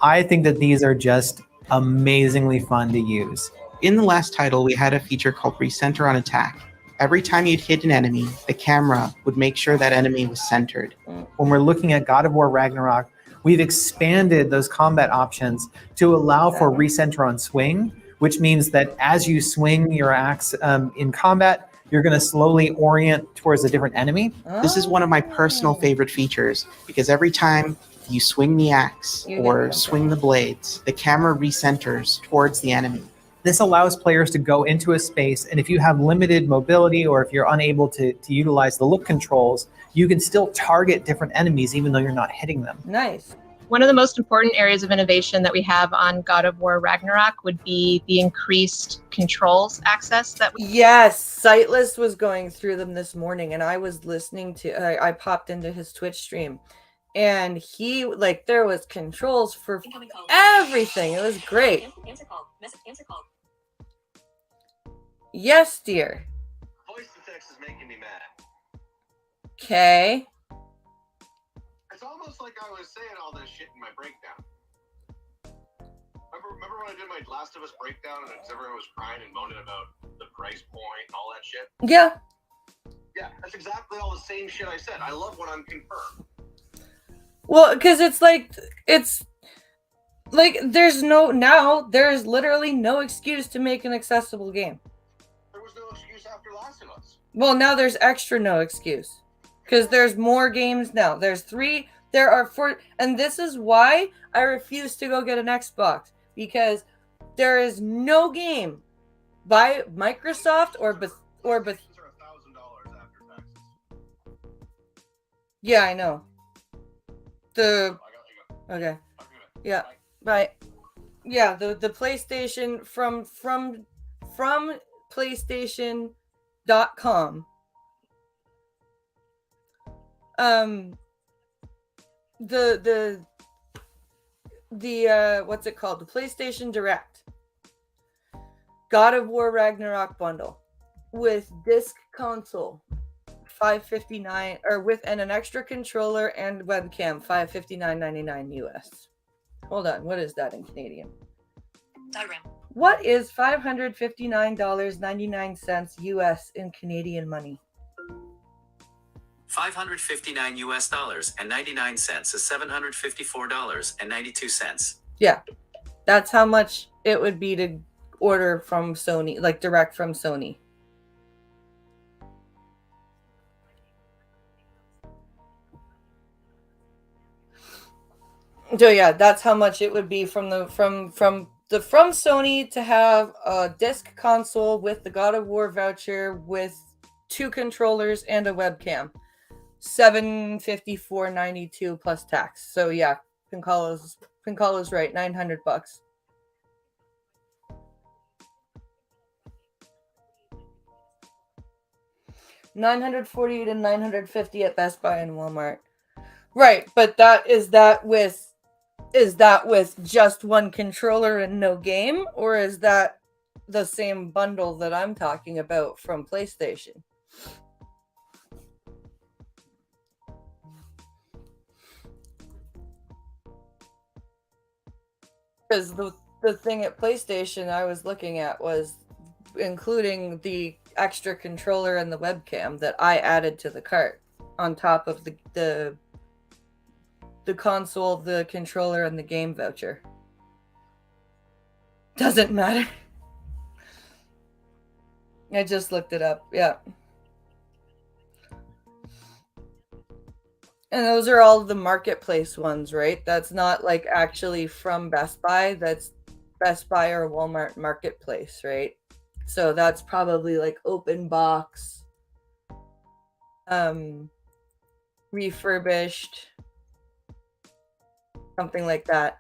I think that these are just amazingly fun to use. In the last title, we had a feature called Recenter on Attack. Every time you'd hit an enemy, the camera would make sure that enemy was centered. When we're looking at God of War Ragnarok, we've expanded those combat options to allow for recenter on swing, which means that as you swing your axe in combat, you're going to slowly orient towards a different enemy. This is one of my personal favorite features, because every time you swing the axe or swing the blades, the camera recenters towards the enemy. This allows players to go into a space, and if you have limited mobility or if you're unable to utilize the look controls, you can still target different enemies even though you're not hitting them. Nice. One of the most important areas of innovation that we have on God of War Ragnarok would be the increased controls access that we... Yes, Sightless was going through them this morning, and I was listening to, I popped into his Twitch stream, and he, like, there was controls for everything. It was great. Answer call. Yes, dear. Voice to text is making me mad. Okay. It's almost like I was saying all this shit in my breakdown. Remember when I did my Last of Us breakdown and everyone was crying and moaning about the price point and all that shit? Yeah. Yeah, that's exactly all the same shit I said. I love when I'm confirmed. Well, because it's like there's literally no excuse to make an accessible game. There was no excuse after Last of Us. Well, now there's extra no excuse. Because there's more games now. There's 3 There are and this is why I refuse to go get an Xbox, because there is no game by Microsoft or yeah, I know. Okay. Yeah. Right. Yeah, the PlayStation from PlayStation.com. The what's it called? The PlayStation Direct. God of War Ragnarok bundle with disc console, $559, or with and an extra controller and webcam, $559.99 US. Hold on, what is that in Canadian? What is $559.99 US in Canadian money? $559 US and 99 cents is $754.92. Yeah, that's how much it would be to order from Sony, like direct from Sony. So yeah, that's how much it would be from Sony to have a disc console with the God of War voucher with 2 controllers and a webcam. $754.92 plus tax. So yeah, Pincalo's right, $900. $940 to $950 at Best Buy and Walmart. Right, but is that with just one controller and no game, or is that the same bundle that I'm talking about from PlayStation? Because the thing at PlayStation I was looking at was including the extra controller and the webcam that I added to the cart on top of the console, the controller, and the game voucher. Doesn't matter. I just looked it up. Yeah. And those are all the marketplace ones, right? That's not like actually from Best Buy. That's Best Buy or Walmart marketplace, right? So that's probably like open box, refurbished, something like that.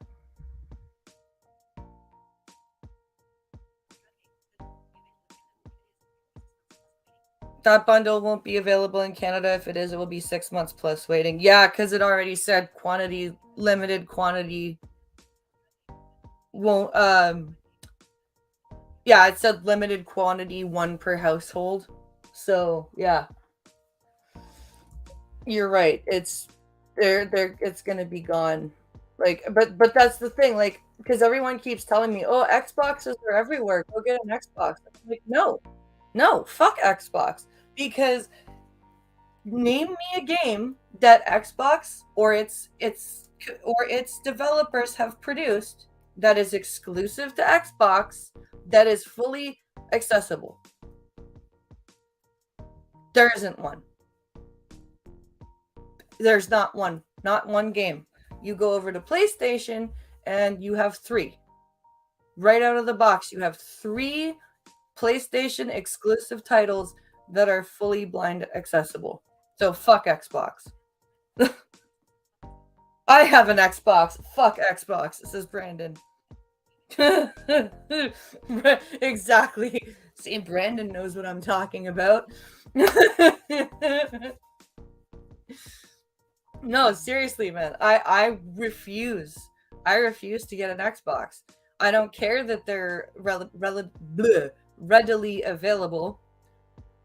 That bundle won't be available in Canada. If it is, it will be 6 months plus waiting. Yeah, because it already said quantity, limited quantity. Won't yeah, it said limited quantity, 1 per household. So yeah, you're right. It's it's gonna be gone. Like, but that's the thing. Like, because everyone keeps telling me, "Oh, Xboxes are everywhere. Go get an Xbox." I'm like, no, fuck Xbox. Because name me a game that Xbox or its developers have produced that is exclusive to Xbox that is fully accessible. There isn't one. There's not one game. You go over to PlayStation and you have 3. Right out of the box, you have 3 PlayStation exclusive titles that are fully blind accessible. So fuck Xbox. I have an Xbox. Fuck Xbox, says Brandon. Exactly. See, Brandon knows what I'm talking about. No, seriously, man. I refuse. I refuse to get an Xbox. I don't care that they're readily available.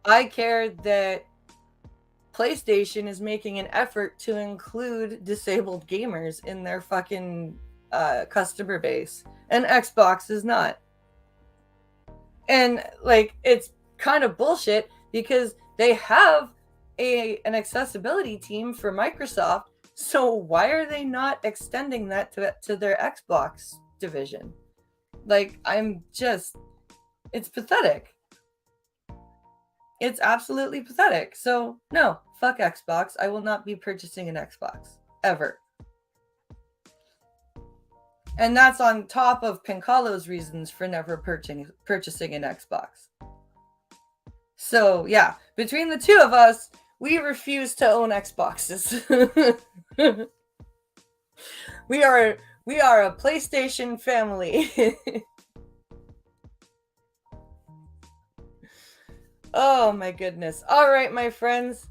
I care that PlayStation is making an effort to include disabled gamers in their fucking customer base, and Xbox is not. And like, it's kind of bullshit because they have an accessibility team for Microsoft. So why are they not extending that to their Xbox division? Like, it's pathetic. It's absolutely pathetic. So no, fuck Xbox. I will not be purchasing an Xbox. ever. And that's on top of Pincalo's reasons for never purchasing an Xbox. So yeah, between the two of us, we refuse to own Xboxes. We are a PlayStation family. Oh my goodness. All right, my friends.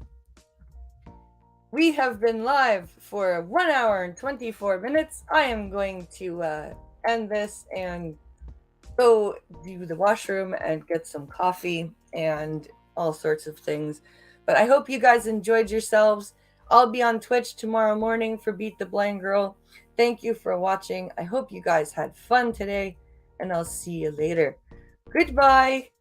We have been live for 1 hour and 24 minutes. I am going to end this and go do the washroom and get some coffee and all sorts of things. But I hope you guys enjoyed yourselves. I'll be on Twitch tomorrow morning for Beat the Blind Girl. Thank you for watching. I hope you guys had fun today, and I'll see you later. Goodbye.